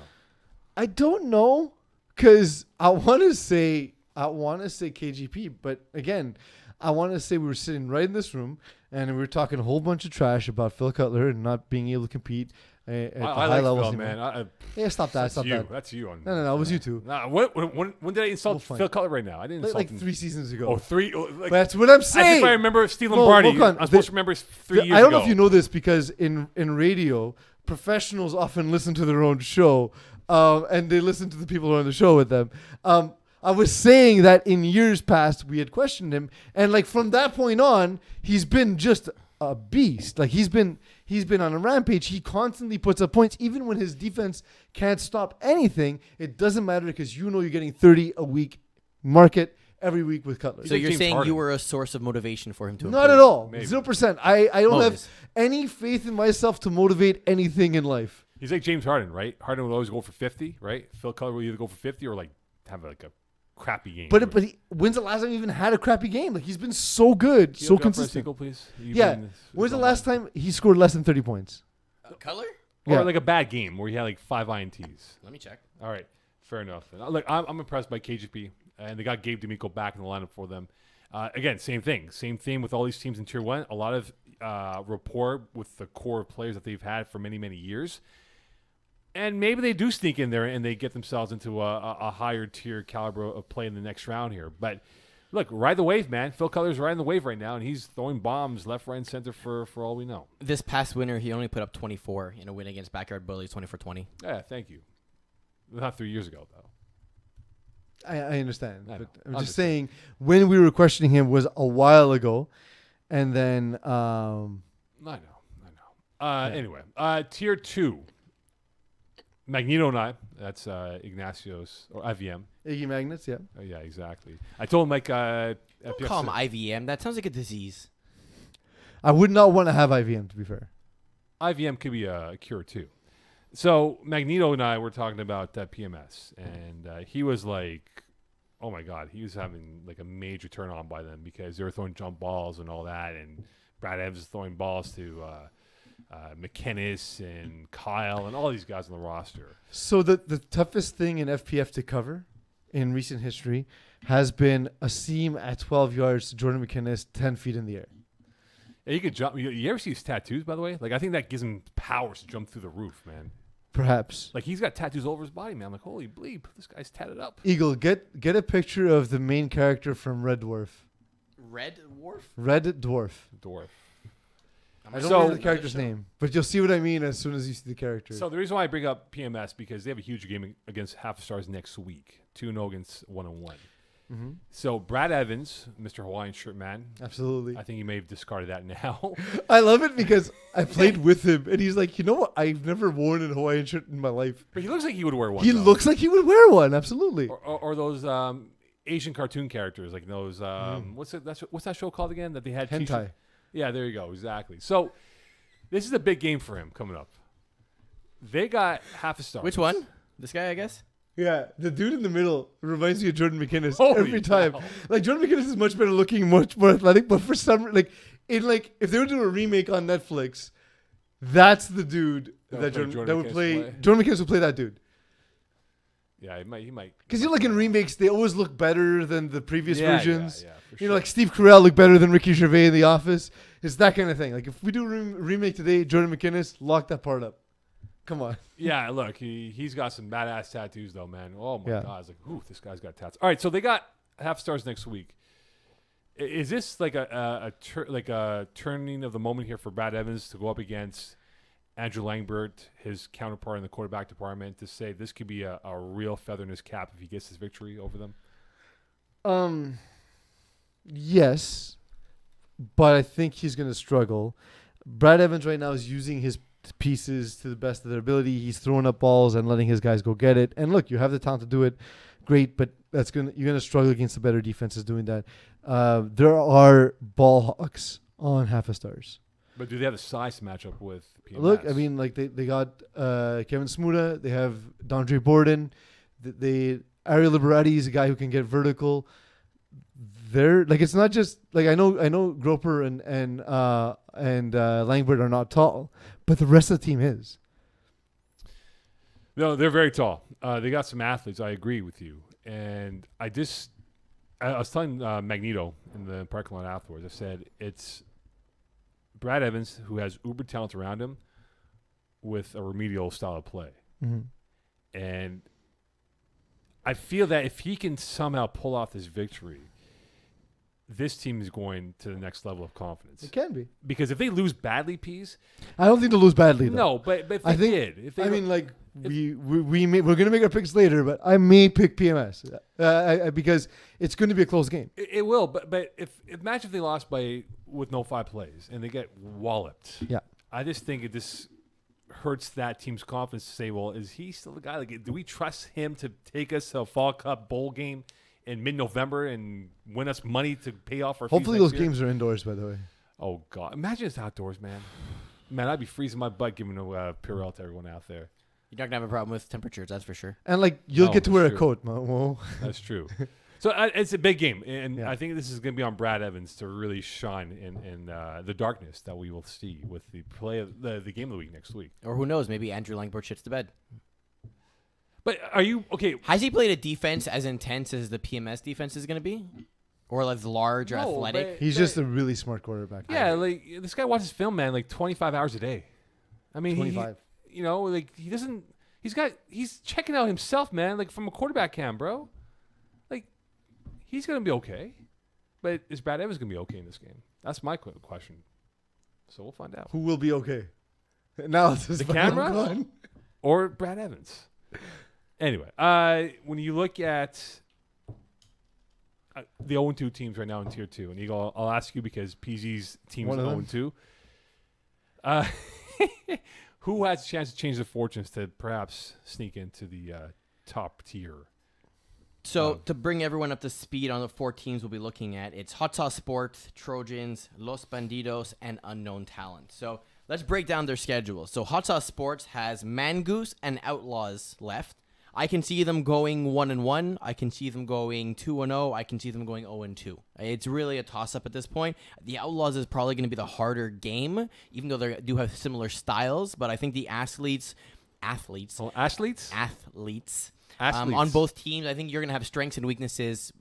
I don't know, because I want to say KGP, but again, I want to say we were sitting right in this room and we were talking a whole bunch of trash about Phil Cutler and not being able to compete at the high like levels. Phil, man. Yeah, stop that. That's Stop you. that. That's you. No, it was you two. Nah, when did I insult We'll find Phil Cutler right now? I didn't insult Like him. 3 seasons ago. Oh, 3. Like, But that's what I'm as saying. if I remember Steve Mo Lombardi. Khan, I'm supposed to remember 3 years ago. I don't know if you know this, because in radio, professionals often listen to their own show, and they listen to the people who are on the show with them. I was saying that in years past we had questioned him, and like from that point on, he's been just a beast. Like he's been on a rampage. He constantly puts up points, even when his defense can't stop anything. It doesn't matter, because you know you're getting 30 a week market every week with Cutler. So like you're James saying Harden. you were a source of motivation for him to Not improve. at all. Maybe. 0%. I don't Mo have is. any faith in myself to motivate anything in life. He's like James Harden, right? Harden would always go for 50, right? Phil Cutler would either go for 50 or like have like a crappy game. But when's the last time he even had a crappy game? Like he's been so good, Can you so look up for a consistent. sequel, please? Yeah. When's the last time he scored less than 30 points? Color? Or Yeah. like a bad game where he had like 5 INTs. Let me check. All right, fair enough. Look, I'm impressed by KGP, and they got Gabe D'Amico back in the lineup for them. Again, same theme with all these teams in Tier 1. A lot of rapport with the core players that they've had for many, many years. And maybe they do sneak in there and they get themselves into a higher tier caliber of play in the next round here. But look, ride the wave, man. Phil Cutler's riding the wave right now, and he's throwing bombs left, right, and center for all we know. This past winter, he only put up 24 in a win against Backyard Bullies, 24-20. Yeah, thank you. Not 3 years ago, though. I understand. I know. But I'm Understand. just saying, when we were questioning him was a while ago. And then, I know. Anyway, Tier 2. Magneto and I, that's Ignacio's, or IVM. Iggy Magnets, yeah. Oh, yeah, exactly. I told him, like, Don't FPX call him IVM. That sounds like a disease. I would not want to have IVM, to be fair. IVM could be a cure, too. So, Magneto and I were talking about PMS, and he was like, oh, my God, he was having, like, a major turn on by them because they were throwing jump balls and all that, and Brad Evans was throwing balls to McKinnis and Kyle and all these guys on the roster. So the toughest thing in FPF to cover in recent history has been a seam at 12 yards to Jordan McKinnis 10 feet in the air. Yeah, he could jump. You ever see his tattoos, by the way? Like, I think that gives him powers to jump through the roof, man. Perhaps. Like, he's got tattoos all over his body, man. I'm like, holy bleep, this guy's tatted up. Eagle, get a picture of the main character from Red Dwarf. Red Dwarf? Red Dwarf. Dwarf. I don't So- remember the character's name, but you'll see what I mean as soon as you see the character. So the reason why I bring up PMS, because they have a huge game against Half Stars next week. 2-0 against 1-1. Mm-hmm. So Brad Evans, Mr. Hawaiian Shirt Man, Absolutely. I think he may have discarded that now. I love it because I played with him, and he's like, you know what? I've never worn a Hawaiian shirt in my life. But he looks like he would wear one. He though. looks like he would wear one. Absolutely. Or those Asian cartoon characters, like those. What's that show called again? That they had Hentai. t-shirts? Yeah, there you go. Exactly. So this is a big game for him coming up. They got Half a Star. Which one? This guy, I guess? Yeah, the dude in the middle reminds me of Jordan McInnes Holy every time. cow. Like Jordan McInnes is much better looking, much more athletic, but for some if they were doing a remake on Netflix, that's the dude that would play. Jordan McInnes would play that dude. Yeah, he might. Because in remakes, they always look better than the previous versions. Yeah, for You sure. know, like Steve Carell looked better than Ricky Gervais in The Office. It's that kind of thing. Like if we do a remake today, Jordan McInnes, lock that part up. Come on. Yeah, look, he's got some badass tattoos though, man. Oh my Yeah. god, I was like, ooh, this guy's got tats. All right, so they got half stars next week. Is this like a turning of the moment here for Brad Evans to go up against Andrew Langbert, his counterpart in the quarterback department, to say this could be a real feather in his cap if he gets his victory over them? Yes, but I think he's going to struggle. Brad Evans right now is using his pieces to the best of their ability. He's throwing up balls and letting his guys go get it. And look, you have the talent to do it. Great, but you're going to struggle against the better defenses doing that. There are ball hawks on half a stars. But do they have the size to match up with PMS? Look, I mean, like they got Kevin Smuda. They have Dondre Borden. Ariel Liberati is a guy who can get vertical. They're like, it's not just like I know Groper and Langbert are not tall, but the rest of the team is. No, they're very tall. They got some athletes. I agree with you. And I was telling Magneto in the parking lot afterwards. I said it's Brad Evans who has uber talent around him with a remedial style of play. Mm-hmm. And I feel that if he can somehow pull off this victory, this team is going to the next level of confidence. It can be. Because if they lose badly, Peeze. I don't think they'll lose badly, though. No, but if they did. We're going to make our picks later, but I may pick PMS because it's going to be a close game. It will, but imagine if they lost with no 5 plays and they get walloped. Yeah. I just think this hurts that team's confidence to say, well, is he still the guy? Like, do we trust him to take us to a Fall Cup bowl game in mid-November and win us money to pay off our Hopefully fees those games are indoors, by the way. Oh, God. Imagine it's outdoors, man. Man, I'd be freezing my butt giving a Purell to everyone out there. You're not going to have a problem with temperatures, that's for sure. And, you'll get to wear true. a coat, Mo. That's true. So it's a big game, and Yeah. I think this is going to be on Brad Evans to really shine in the darkness that we will see with the play of the game of the week next week. Or who knows, maybe Andrew Langbert shits the bed. But are you okay? Has he played a defense as intense as the PMS defense is going to be? Or as large or No, athletic? but- He's just a really smart quarterback. Yeah, like this guy watches film, man, like 25 hours a day. I mean, 25. He doesn't. He's checking out himself, man, like from a quarterback cam, bro. Like he's gonna be okay, but is Brad Evans gonna be okay in this game? That's my question. So we'll find out. Who will be okay? Now it's The camera or Brad Evans. Anyway, when you look at the 0-2 teams right now in Tier 2, and Eagle, I'll ask you because PZ's team is 0-2. Who has a chance to change their fortunes to perhaps sneak into the top tier? So to bring everyone up to speed on the 4 teams we'll be looking at, it's Hot Sauce Sports, Trojans, Los Bandidos, and Unknown Talent. So let's break down their schedule. So Hot Sauce Sports has Mangoose and Outlaws left. I can see them going 1-1. I can see them going 2-0. I can see them going 0-2. It's really a toss-up at this point. The Outlaws is probably going to be the harder game, even though they do have similar styles. But I think the athletes on both teams, I think you're going to have strengths and weaknesses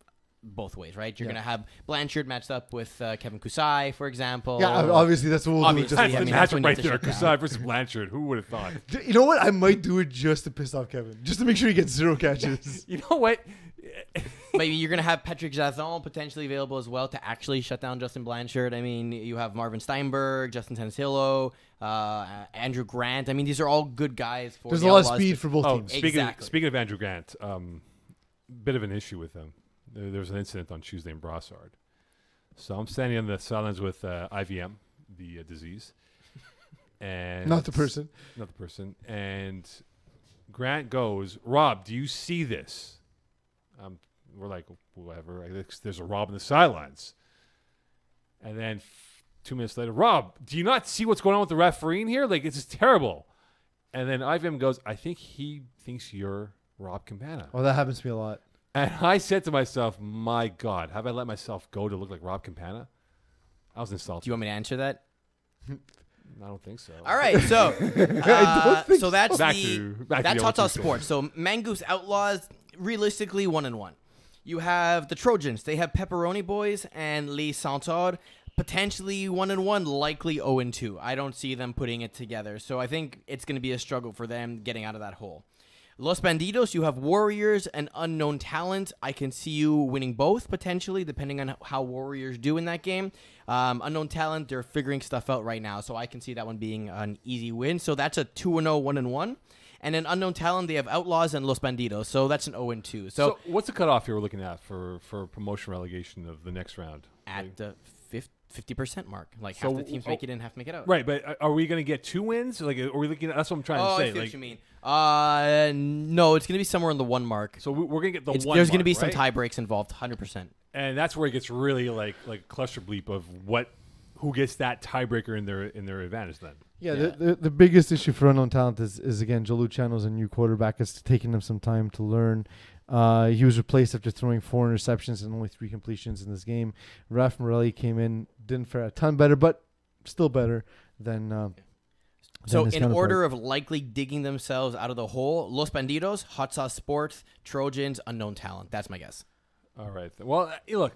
both ways, right? You're going to have Blanchard matched up with Kevin Kusai, for example. Yeah, obviously that's what we'll Obviously, do. That's I the mean, that's matchup when you right have to there. shut down. Kusai versus Blanchard. Who would have thought? You know what? I might do it just to piss off Kevin, just to make sure he gets 0 catches. You know what? Maybe you're going to have Patrick Jazon potentially available as well to actually shut down Justin Blanchard. I mean, you have Marvin Steinberg, Justin Tensillo, Andrew Grant. I mean, these are all good guys. There's the a lot of Outlaws speed to- for both Oh, teams. Exactly. speaking of Andrew Grant, bit of an issue with him. There was an incident on Tuesday in Brossard. So I'm standing on the sidelines with IVM, the disease, and Not the person. not the person. And Grant goes, "Rob, do you see this?" We're like, "Whatever." There's a Rob on the sidelines, and then 2 minutes later, "Rob, do you not see what's going on with the refereeing here? Like, it's just terrible." And then IVM goes, "I think he thinks you're Rob Campana. Oh, that happens to me a lot. And I said to myself, my God, have I let myself go to look like Rob Campana? I was insulted. Do you want me to answer that? I don't think so. All right, so so that's Back the to that's the Hot Sauce 0-2 Sports. So Mangoose Outlaws, realistically 1-1. You have the Trojans. They have Pepperoni Boys and Les Centaures, potentially 1-1, likely 0-2. I don't see them putting it together. So I think it's going to be a struggle for them getting out of that hole. Los Bandidos, you have Warriors and Unknown Talent. I can see you winning both, potentially, depending on how Warriors do in that game. Unknown Talent, they're figuring stuff out right now, so I can see that one being an easy win. So that's a 2-0, 1-1. And then Unknown Talent, they have Outlaws and Los Bandidos, so that's an 0-2. So what's the cutoff here we're looking at for promotion relegation of the next round? At the 50% mark. Like, So, half the teams make it in, half make it out. Right, but are we going to get 2 wins? Like, are we looking at, that's what I'm trying to say. I see what you mean. No, it's going to be somewhere in the 1 mark. So we're going to get the There's 1 going to mark, be some right? tie breaks involved, 100%. And that's where it gets really like cluster bleep of who gets that tiebreaker in their advantage then. Yeah, the biggest issue for Unknown Talent is again, Joe Luciano's a new quarterback. It's taking him some time to learn. He was replaced after throwing 4 interceptions and only 3 completions in this game. Raf Morelli came in, didn't fare a ton better, but still better than So his in counterpart. order of likely digging themselves out of the hole, Los Bandidos, Hot Sauce Sports, Trojans, Unknown Talent. That's my guess. All right. Well, look,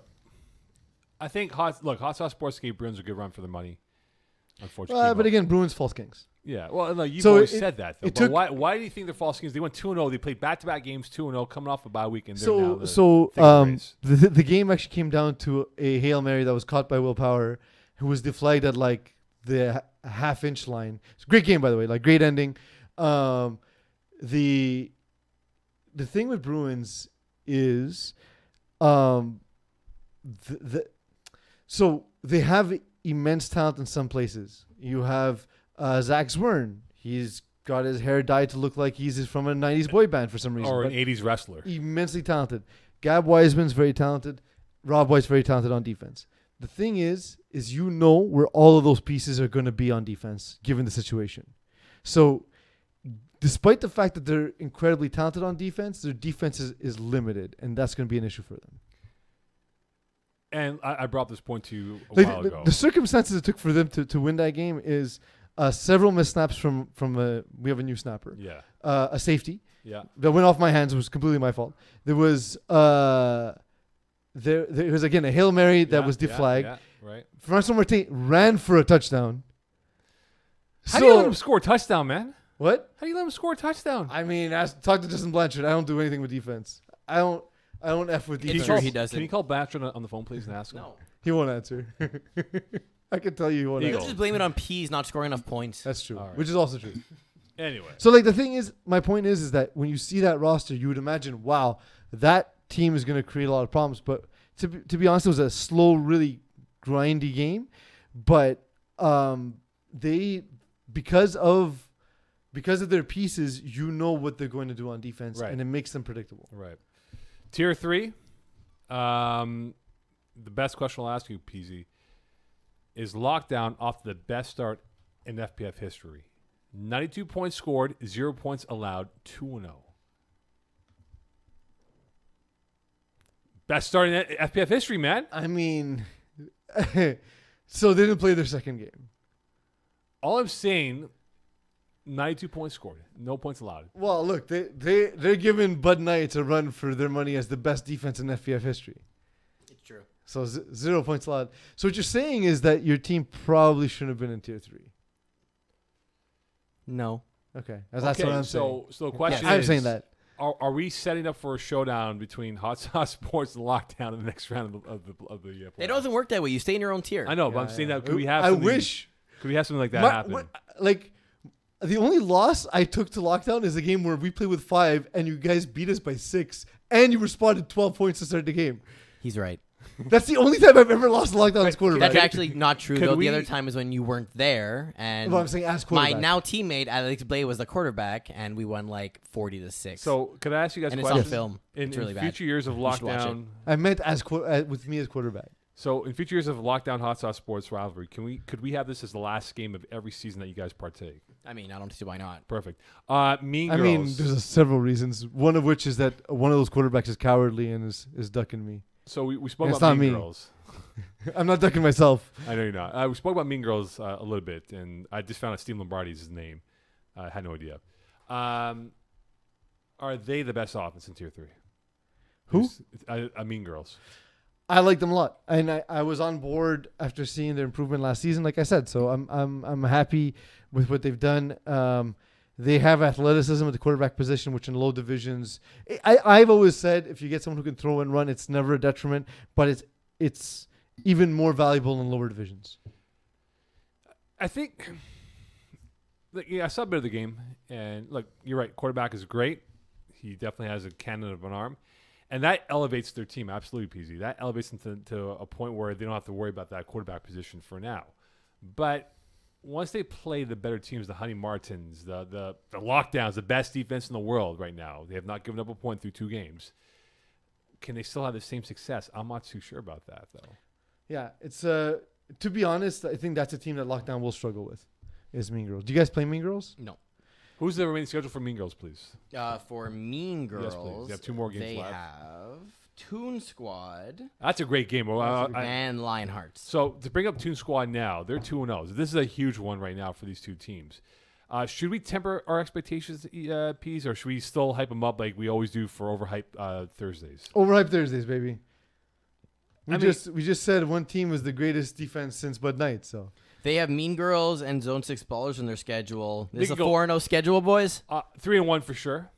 I think Hot Sauce Sports gave Bruins a good run for their money. Unfortunately, but again, Bruins false kings. yeah. Well, no, you've So always it- said that. Though. it But took- why do you think they're false kings? They went 2-0. They played back-to-back games 2-0, coming off a bye week, and they're now the thick of the race. The game actually came down to a Hail Mary that was caught by Will Power, who was deflagged at like the half-inch line. It's a great game, by the way, like great ending. The thing with Bruins is, so they have immense talent in some places. You have Zach Zwern. He's got his hair dyed to look like he's from a 90s boy band for some reason. Or an but 80s wrestler. immensely talented. Gab Wiseman's very talented. Rob White's very talented on defense. The thing is you know where all of those pieces are going to be on defense, given the situation. So despite the fact that they're incredibly talented on defense, their defense is limited, and that's going to be an issue for them. And I brought this point to you a Like, while ago. the circumstances it took for them to win that game is several missed snaps from we have a new snapper. Yeah. A safety Yeah. that went off my hands. It was completely my fault. There was there was again a Hail Mary that was deflagged. Yeah, right. Francois Martin ran for a touchdown. How do you let him score a touchdown, man? What? How do you let him score a touchdown? I mean, talk to Justin Blanchard. I don't do anything with defense. I don't F with It's defense. true, he doesn't. Can you call Blanchard on the phone, please, and ask him? No. He won't answer. I can tell you he won't Eagle. answer. Just blame it on Peeze not scoring enough points. That's true. All right. Which is also true. Anyway. So, like, the thing is, my point is that when you see that roster, you would imagine, wow, that team is going to create a lot of problems. But to be honest, it was a slow, really grindy game. But they, because of their pieces, you know what they're going to do on defense, Right. and it makes them predictable. Right. Tier 3. The best question I'll ask you, Peeze, is Lockdown off to the best start in FPF history. 92 points scored, 0 points allowed, 2-0. Best start in FPF history, man. I mean, so they didn't play their second game. All I'm saying, 92 points scored, no points allowed. Well, look, they're giving Bud Knights a run for their money as the best defense in FPF history. It's true. So 0 points allowed. So what you're saying is that your team probably shouldn't have been in tier 3. No. Okay, that's what I'm saying. So the question I'm is, saying that. Are we setting up for a showdown between Hot Sauce Sports and Lockdown in the next round of the It playoffs? doesn't work that way. You stay in your own tier. I know, but I'm saying that could we have? I something- wish. Could we have something like that My- happen? what- like, the only loss I took to Lockdown is a game where we played with 5 and you guys beat us by 6 and you responded 12 points to start the game. He's right. That's the only time I've ever lost to Lockdown as quarterback. That's actually not true, Could though. we- The other time is when you weren't there. And Well, I'm saying as my quarterback. now teammate, Alex Blay, was the quarterback, and we won like 40-6. So could I ask you guys and a it's question? on film. In It's really bad. future years of You should watch Lockdown, I meant with me as quarterback. So in future years of Lockdown Hot Sauce Sports Rivalry, could we have this as the last game of every season that you guys partake? I mean, I don't see why not. Perfect. Mean Girls. I mean, there's several reasons. One of which is that one of those quarterbacks is cowardly and is ducking me. So we spoke It's about not Mean me. Girls. I'm not ducking myself. I know you're not. We spoke about Mean Girls a little bit, and I just found out Steve Lombardi's his name. I had no idea. Are they the best offense in Tier 3? Who? Mean Girls. I like them a lot, and I was on board after seeing their improvement last season. Like I said, so I'm happy with what they've done. They have athleticism at the quarterback position, which in low divisions, I've always said if you get someone who can throw and run, it's never a detriment. But it's even more valuable in lower divisions. I think. I saw a bit of the game, and look, you're right. Quarterback is great. He definitely has a cannon of an arm. And that elevates their team, absolutely, Peeze. That elevates them to a point where they don't have to worry about that quarterback position for now. But once they play the better teams, the Honey Martins, the Lockdowns, the best defense in the world right now, they have not given up a point through 2 games. Can they still have the same success? I'm not too sure about that, though. Yeah, it's to be honest, I think that's a team that Lockdown will struggle with, is Mean Girls. Do you guys play Mean Girls? No. Who's the remaining schedule for Mean Girls, please? For Mean Girls, Yes, please. You have 2 more games they left. have Toon Squad That's a great game. and Lionhearts. So to bring up Toon Squad now, they're 2-0. This is a huge one right now for these 2 teams. Should we temper our expectations, Peeze, or should we still hype them up like we always do for Overhype Thursdays? Overhyped Thursdays, baby. We I mean- just said one team was the greatest defense since Bud Knight, so. They have Mean Girls and Zone 6 Ballers in their schedule. They This is a could go- 4-0 schedule, boys. 3-1 for sure.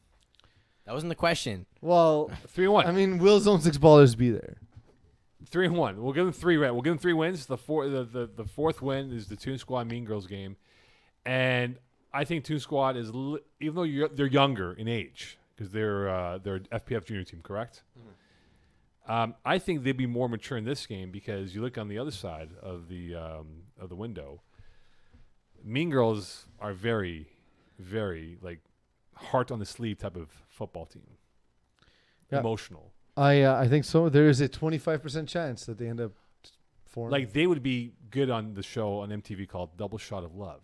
That wasn't the question. Well, 3-1. I mean, will Zone 6 Ballers be there? 3-1. We'll give them 3. We'll give them 3 wins. The fourth win is the Toon Squad Mean Girls game, and I think Toon Squad is even though they're younger in age because they're FPF junior team, correct? Mm-hmm. I think they'd be more mature in this game because you look on the other side of the window. Mean Girls are very, very like heart on the sleeve type of football team. Yeah. Emotional. I think so. There is a 25% chance that they end up 4. Like they would be good on the show on MTV called Double Shot of Love.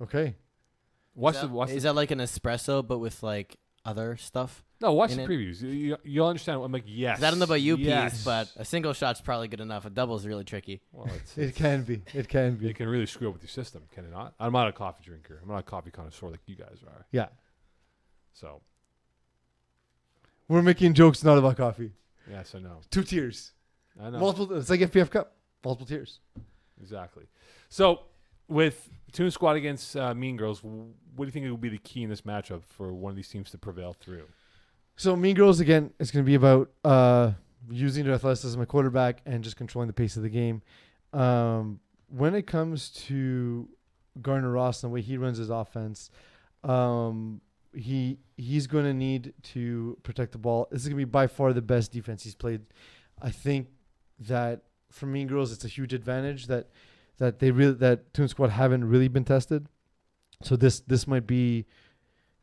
Okay. Is that like an espresso but with like other stuff? No, watch in the it? previews. You'll understand. I'm like, yes. 'Cause I don't know about you, yes. Peeze, but a single shot's probably good enough. A double is really tricky. Well, It can be. It can be. it can really screw up with your system, can it not? I'm not a coffee drinker. I'm not a coffee connoisseur like you guys are. Yeah. So, We're making jokes not about coffee. yes, I know. 2 tiers. I know. Multiple. It's like FPF Cup. Multiple tiers. Exactly. So, with Toon Squad against Mean Girls, what do you think will be the key in this matchup for one of these teams to prevail through? So Mean Girls, again, it's going to be about using their athleticism at quarterback and just controlling the pace of the game. When it comes to Gardner Ross and the way he runs his offense, he's going to need to protect the ball. This is going to be by far the best defense he's played. I think that for Mean Girls, it's a huge advantage that Toon Squad haven't really been tested. So this might be.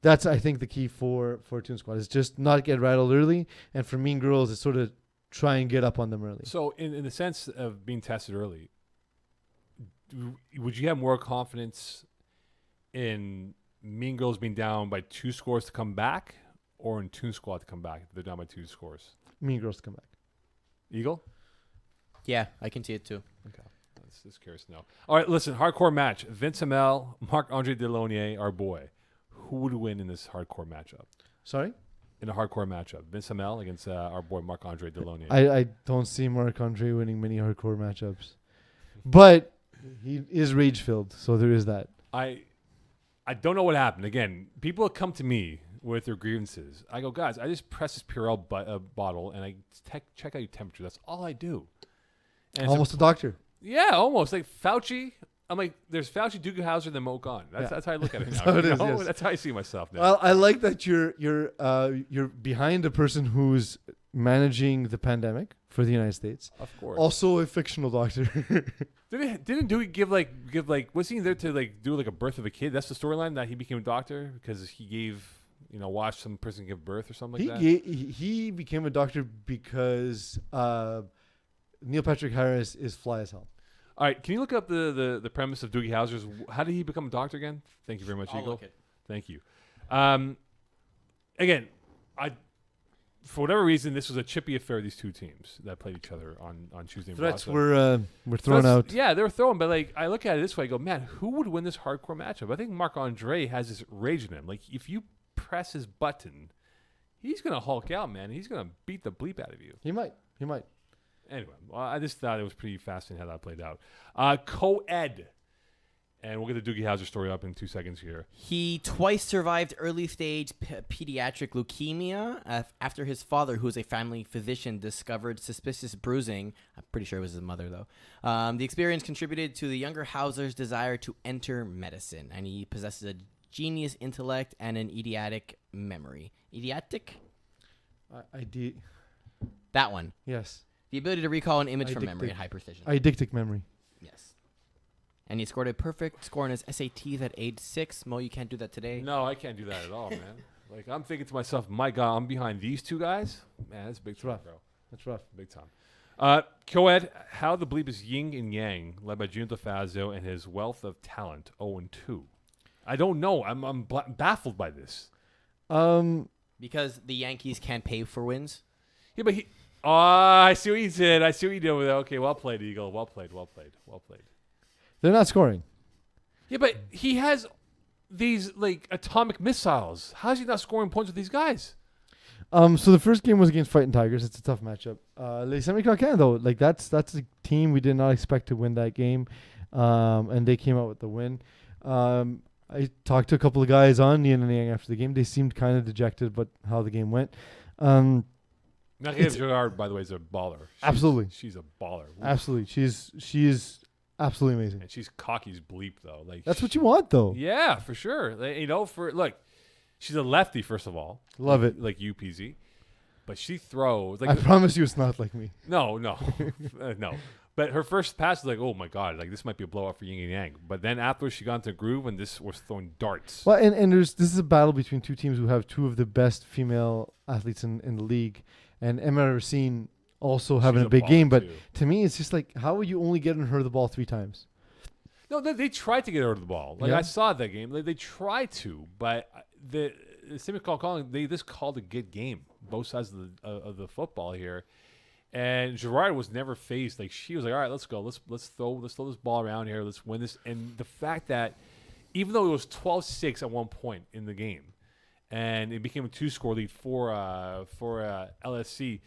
That's, I think, the key for Toon Squad is just not get rattled early. And for Mean Girls, it's sort of try and get up on them early. So, in the sense of being tested early, would you have more confidence in Mean Girls being down by 2 scores to come back or in Toon Squad to come back if they're down by 2 scores? Mean Girls to come back. Eagle? Yeah, I can see it too. Okay. That's just curious to know. All right, listen, hardcore match. Vince Amel, Marc-Andre Delaunay, our boy. Who would win in this hardcore matchup? Sorry? In a hardcore matchup. Vince Amel against our boy Marc-Andre Delaunay. I don't see Marc-Andre winning many hardcore matchups. But he is rage-filled, so there is that. I don't know what happened. Again, people come to me with their grievances. I go, guys, I just press this Purell bottle and I check out your temperature. That's all I do. And it's Almost a doctor. yeah, almost. Like Fauci. I'm like, there's Fauci, Dugan-Hauser, then Moe Khan. That's how I look at it now. how it you is, know? yes. That's how I see myself now. Well, I like that you're behind a person who's managing the pandemic for the United States. Of course. Also a fictional doctor. Didn't Dewey give was he there to like do like a birth of a kid? That's the storyline that he became a doctor because he gave watched some person give birth or something like that. He became a doctor because Neil Patrick Harris is fly as hell. All right, can you look up the premise of Doogie Howser's? How did he become a doctor again? Thank you very much, I'll Eagle. look it. Thank you. Again, for whatever reason, this was a chippy affair. These two teams that played each other on Tuesday. Threats were thrown out. Yeah, they were thrown, but like I look at it this way, I go, man, who would win this hardcore matchup? I think Marc-Andre has this rage in him. Like if you press his button, he's gonna Hulk out, man. He's gonna beat the bleep out of you. He might. Anyway, well, I just thought it was pretty fascinating how that played out. Co-ed. And we'll get the Doogie Howser story up in 2 seconds here. He twice survived early-stage pediatric leukemia after his father, who is a family physician, discovered suspicious bruising. I'm pretty sure it was his mother, though. The experience contributed to the younger Hauser's desire to enter medicine, and he possesses a genius intellect and an idiotic memory. Idiotic? That one. Yes. The ability to recall an image from memory at high precision. Eidetic memory. Yes. And he scored a perfect score in his SATs at age 6. Mo, you can't do that today. No, I can't do that at all, man. Like, I'm thinking to myself, my God, I'm behind these two guys? Man, that's big time, bro. That's rough. Big time. Co-ed, how the bleep is yin and yang, led by Gino DeFazio and his wealth of talent, 0-2. I don't know. I'm baffled by this. Because the Yankees can't pay for wins? Yeah, but he... Oh, I see what he did. I see what he did with it. Okay, well played, Eagle. Well played. They're not scoring. Yeah, but he has these, like, atomic missiles. How is he not scoring points with these guys? So the first game was against Fighting Tigers. It's a tough matchup. Les Semi-Croquants, though, like that's a team we did not expect to win that game, and they came out with the win. I talked to a couple of guys on Yin and Yang after the game. They seemed kind of dejected about how the game went. Marie Girard, by the way, is a baller. Absolutely. She's a baller. Ooh. Absolutely. She is absolutely amazing. And she's cocky as bleep, though. Like that's what you want, though. Yeah, for sure. Like, look, she's a lefty, first of all. Love it. Like UPZ. But she throws. Like, I promise you it's not like me. No. No. But her first pass was like, oh, my God. Like, this might be a blowout for Yin and Yang. But then afterwards, she got into a groove, and this was throwing darts. Well, and this is a battle between two teams who have two of the best female athletes in the league. And Emma Racine also having a big game. But to me, it's just like, how are you only getting her the ball 3 times? No, they tried to get her the ball. Like, I saw that game. They tried to. But the semi-calling, they just called a good game. Both sides of the football here. And Girard was never phased. Like, she was like, all right, let's go. Let's throw this ball around here. Let's win this. And the fact that even though it was 12-6 at one point in the game, and it became a 2-score lead for LSC,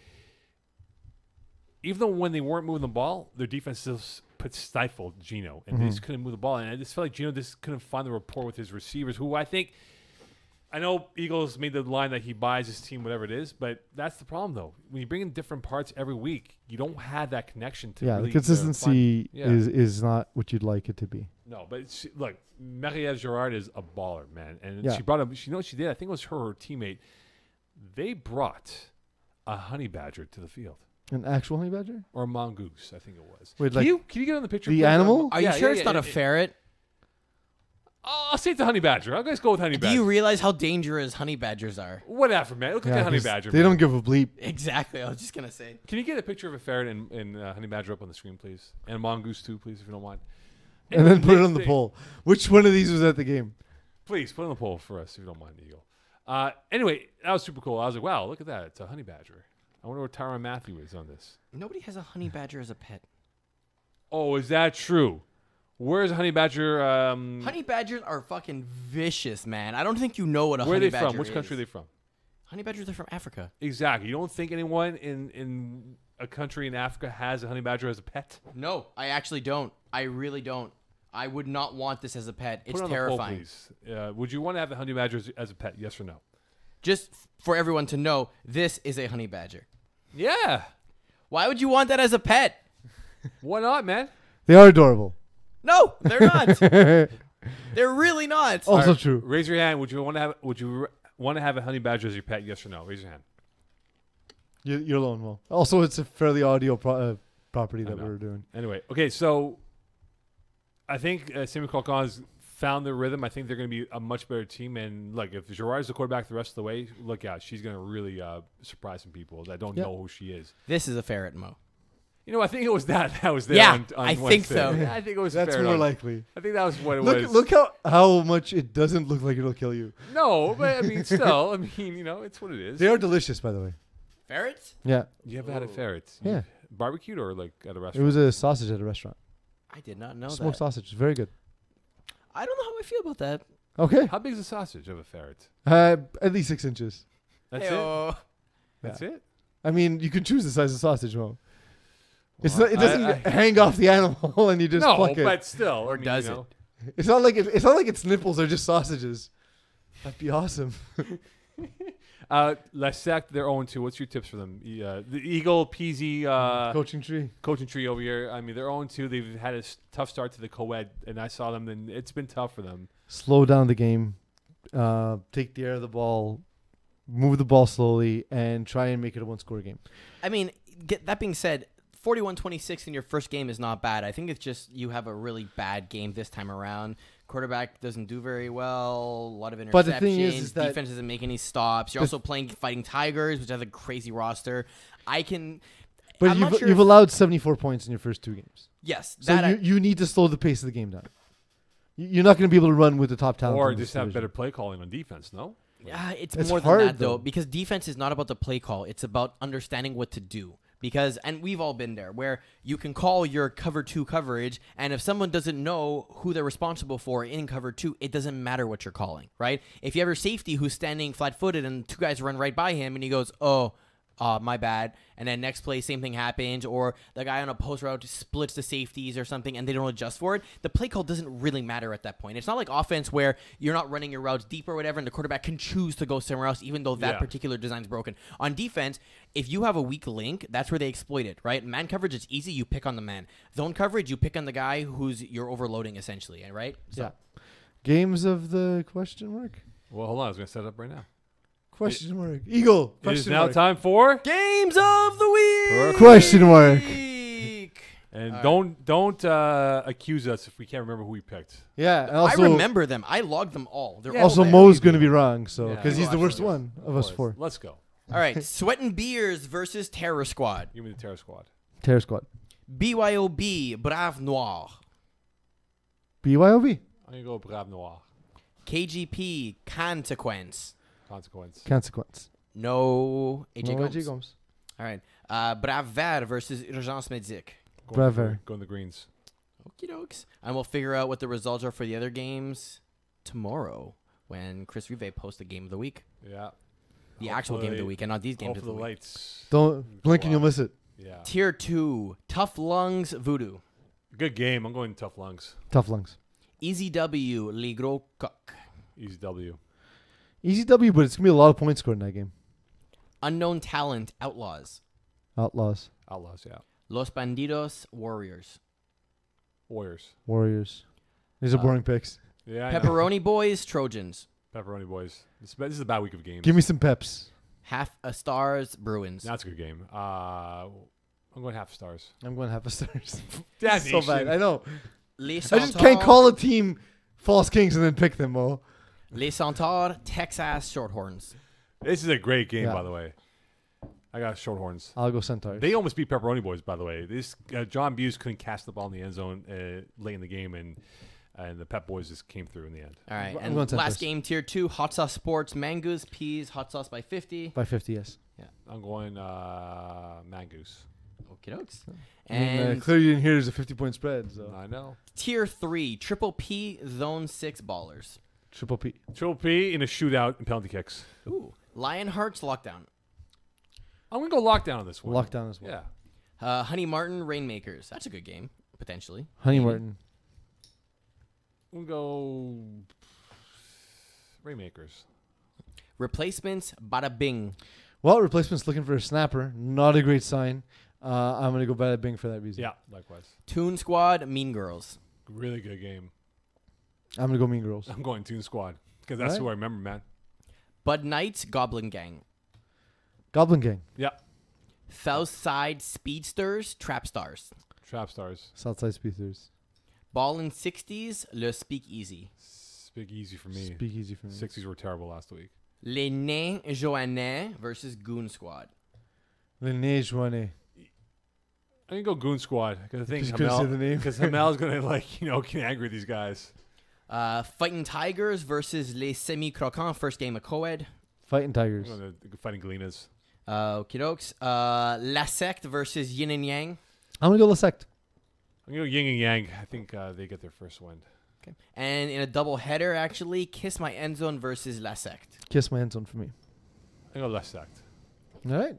even though when they weren't moving the ball, their defense still stifled Gino, and they just couldn't move the ball. And I just felt like Gino just couldn't find the rapport with his receivers, who I know Eagles made the line that he buys his team, whatever it is, but that's the problem, though. When you bring in different parts every week, you don't have that connection to really the consistency is not what you'd like it to be. No, but look, Marie Girard is a baller, man. And she brought up, you know what she did? I think it was her teammate. They brought a honey badger to the field. An actual honey badger? Or a mongoose, I think it was. Wait, can you get on the picture? The animal? Are you sure it's not a ferret? I'll say it's a honey badger. I'll just go with honey badger. Do you realize how dangerous honey badgers are? Whatever, man. Look at the honey badger. They don't give a bleep. Exactly. I was just going to say. Can you get a picture of a ferret and honey badger up on the screen, please? And a mongoose, too, please, if you don't mind. And then put it on the poll. Which one of these was at the game? Please, put it on the poll for us, if you don't mind, Eagle. Anyway, that was super cool. I was like, wow, look at that. It's a honey badger. I wonder where Tyrann Matthew is on this. Nobody has a honey badger as a pet. Oh, is that true? Where's a honey badger? Honey badgers are fucking vicious, man. I don't think you know what a honey badger is. Where are they from? Which country are they from? Honey badgers are from Africa. Exactly. You don't think anyone in a country in Africa has a honey badger as a pet? No, I actually don't. I really don't. I would not want this as a pet. It's Put it on terrifying. The poll, please. Would you want to have a honey badger as a pet? Yes or no? Just for everyone to know, this is a honey badger. Yeah. Why would you want that as a pet? Why not, man? They are adorable. No, they're not. They're really not. Also true. Raise your hand. Would you want to have a honey badger as your pet? Yes or no? Raise your hand. You're alone, Will. Also, it's a fairly audio property that we're doing. Anyway, okay, so I think Semi-Calcons found their rhythm. I think they're going to be a much better team. And look, if Girard's the quarterback the rest of the way, look out. She's going to really surprise some people that don't know who she is. This is a ferret, Mo. You know, I think it was that was there. Yeah, on I think Wednesday. so. Yeah, I think it was. That's fair more enough. likely. I think that was what it was. Look how much it doesn't look like it'll kill you. No, but I mean, still, I mean, you know, it's what it is. They are delicious, by the way. Ferrets? Yeah. You ever had a ferret? Yeah. Barbecued or like at a It restaurant? was a sausage at a restaurant. I did not know Smoked that. sausage. Very good. I don't know how I feel about that. Okay. How big is a sausage of a ferret? At least 6 inches. That's it. Heyo. That's it. I mean, you can choose the size of sausage, Mo. It's Well, not, it doesn't I- hang off the animal and you just no, pluck it. but still, Or I mean, does you know. It's not like its nipples are just sausages. That'd be awesome. La Sect, they're 0-2. What's your tips for them? The Eagle, Peeze, Coaching tree. coaching tree over here. I mean, they're 0-2. They've had a tough start to the co-ed, and I saw them, and it's been tough for them. Slow down the game. Take the air of the ball. Move the ball slowly and try and make it a one-score game. I mean, that being said, 41-26 in your first game is not bad. I think it's just you have a really bad game this time around. Quarterback doesn't do very well. A lot of interceptions. But the thing is that defense doesn't make any stops. You're also playing Fighting Tigers, which has a crazy roster. But I'm not sure you've if- allowed 74 points in your first 2 games. Yes, So you need to slow the pace of the game down. You're not going to be able to run with the top talent. Or in this just have division. better play calling on defense, no? It's It's more than hard, that, though, though. because defense is not about the play call. It's about understanding what to do. And we've all been there, where you can call your cover 2 coverage, and if someone doesn't know who they're responsible for in cover 2, it doesn't matter what you're calling, right? If you have your safety who's standing flat-footed and 2 guys run right by him, and he goes, my bad. And then next play, same thing happens. Or the guy on a post route splits the safeties or something and they don't adjust for it. The play call doesn't really matter at that point. It's not like offense where you're not running your routes deep or whatever and the quarterback can choose to go somewhere else even though that particular design's broken. On defense, if you have a weak link, that's where they exploit it, right? Man coverage is easy. You pick on the man. Zone coverage, you pick on the guy who's you're overloading essentially, right? So. Yeah. Games of the question mark? Well, hold on. I was going to set it up right now. Question mark. Eagle. It is Question now mark. time for... Games of the week. Perfect. Question mark. And All don't accuse us if we can't remember who we picked. Yeah. And also, I remember them. I logged them all. They're all also, there. Mo's going to be wrong, so Yeah, because you he's the watch worst those. one of us course. 4. Let's go. All right, Sweat and Beers versus Terror Squad. Give me the Terror Squad. Terror Squad. BYOB, Brave Noir. BYOB. I'm going to go Brave Noir. KGP, Consequence. Consequence. No AJ No, Gomes. AJ Gomes. All right, Brave Vert versus Urgence Medique. Brave Vert. Go in the greens. Okie dokes. And we'll figure out what the results are for the other games tomorrow when Chris Rive posts the game of the week. Yeah. The actual game of the week and not these games of Hopefully the the week. lights. Don't blink and you'll miss it. Yeah. Tier 2, Tough Lungs Voodoo. Good game. I'm going Tough Lungs. Tough lungs. Easy W, Les Gros Coq. Easy W. Easy W, but it's going to be a lot of points scored in that game. Unknown Talent, Outlaws. Outlaws. Outlaws, yeah. Los Bandidos, Warriors. Warriors. These are boring picks. Yeah, I know. Pepperoni Boys, Trojans. Pepperoni Boys. This is a bad week of games. Give me some peps. Half a Stars, Bruins. That's a good game. I'm going half stars. I'm going half a stars. That's so bad. I know. Les I just can't Centaurs- call a team false kings and then pick them, Mo. Les Centaurs, Texas Shorthorns. This is a great game, Yeah. by the way. I got Shorthorns. I'll go Centaurs. They almost beat Pepperoni Boys, by the way. This John Buse couldn't cast the ball in the end zone late in the game, and the Pep Boys just came through in the end. All right, I'm and going Centaurs. last game, Tier 2, Hot Sauce Sports, Mangoose, Peeze, Hot Sauce by 50. By 50, yes. I'm going Mangoose. Okie dokes. I mean, And clearly you didn't hear there's a 50-point spread. So I know. Tier 3, Triple P, Zone 6 Ballers. Triple P. Triple P in a shootout and penalty kicks. Ooh. Lionhearts, Lockdown. I'm going to go lockdown on this one. Lockdown as well. Yeah. Honey Martin, Rainmakers. That's a good game, potentially. Honey Maybe. Martin. We'll go Rainmakers. Replacements, Bada Bing. Well, replacement's looking for a snapper. Not a great sign. I'm going to go Bada Bing for that reason. Yeah, likewise. Toon Squad, Mean Girls. Really good game. I'm going to go Mean Girls. I'm going Toon Squad because that's Alright. who I remember, man. Bud Knights, Goblin Gang. Goblin Gang. Yeah. Southside Speedsters, Trap Stars. Trap Stars. Southside Speedsters. Ball in 60s, Le Speak Easy. Big easy for me. Speak easy for me. 60s were terrible last week. Les Nains Joannais versus Goon Squad. Le Neige Joannais. I'm gonna go Goon Squad because I think You couldn't say the name. because Hamel's gonna get angry at these guys. Fighting Tigers versus Les Semi Croquants. First game of co-ed. Fighting Tigers. Fighting Galenas. Okie dokes. La Secte versus Yin and Yang. I'm gonna go La Secte. I'm gonna go Yin and Yang. I think they get their first win. Okay. And in a double header, actually, Kiss My End Zone versus La Secte. Kiss my end zone for me. I go less sacked. All right.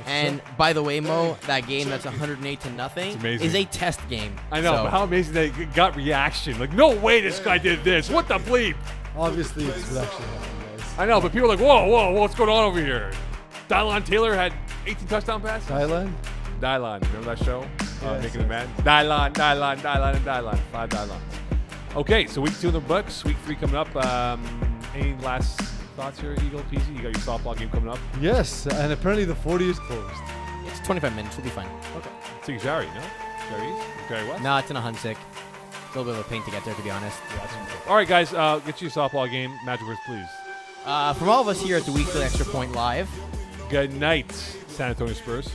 And by the way, Mo, that game that's 108-0 is a test game. I know, but how amazing they got reaction. Like, no way this guy did this. What the bleep? Obviously, it's what actually happened, guys. I know, but people are like, whoa, what's going on over here? Dylon Taylor had 18 touchdown passes? Thailand? Dylon, remember that show? Yes. Making the Man? Dylon, and Dylon. 5 Dylons. Okay, so week 2 in the books. Week 3 coming up. Any last thoughts here, Eagle, Peeze? You got your softball game coming up? Yes, and apparently the 40 is closed. It's 25 minutes. We'll be fine. Okay. Take Jari, no? Jari what? No, it's in a Hunsik. It's a little bit of a pain to get there, to be honest. All right, guys, get you a softball game. Magic words, please. From all of us here at the Weekly Extra Point Live. Good night, San Antonio Spurs.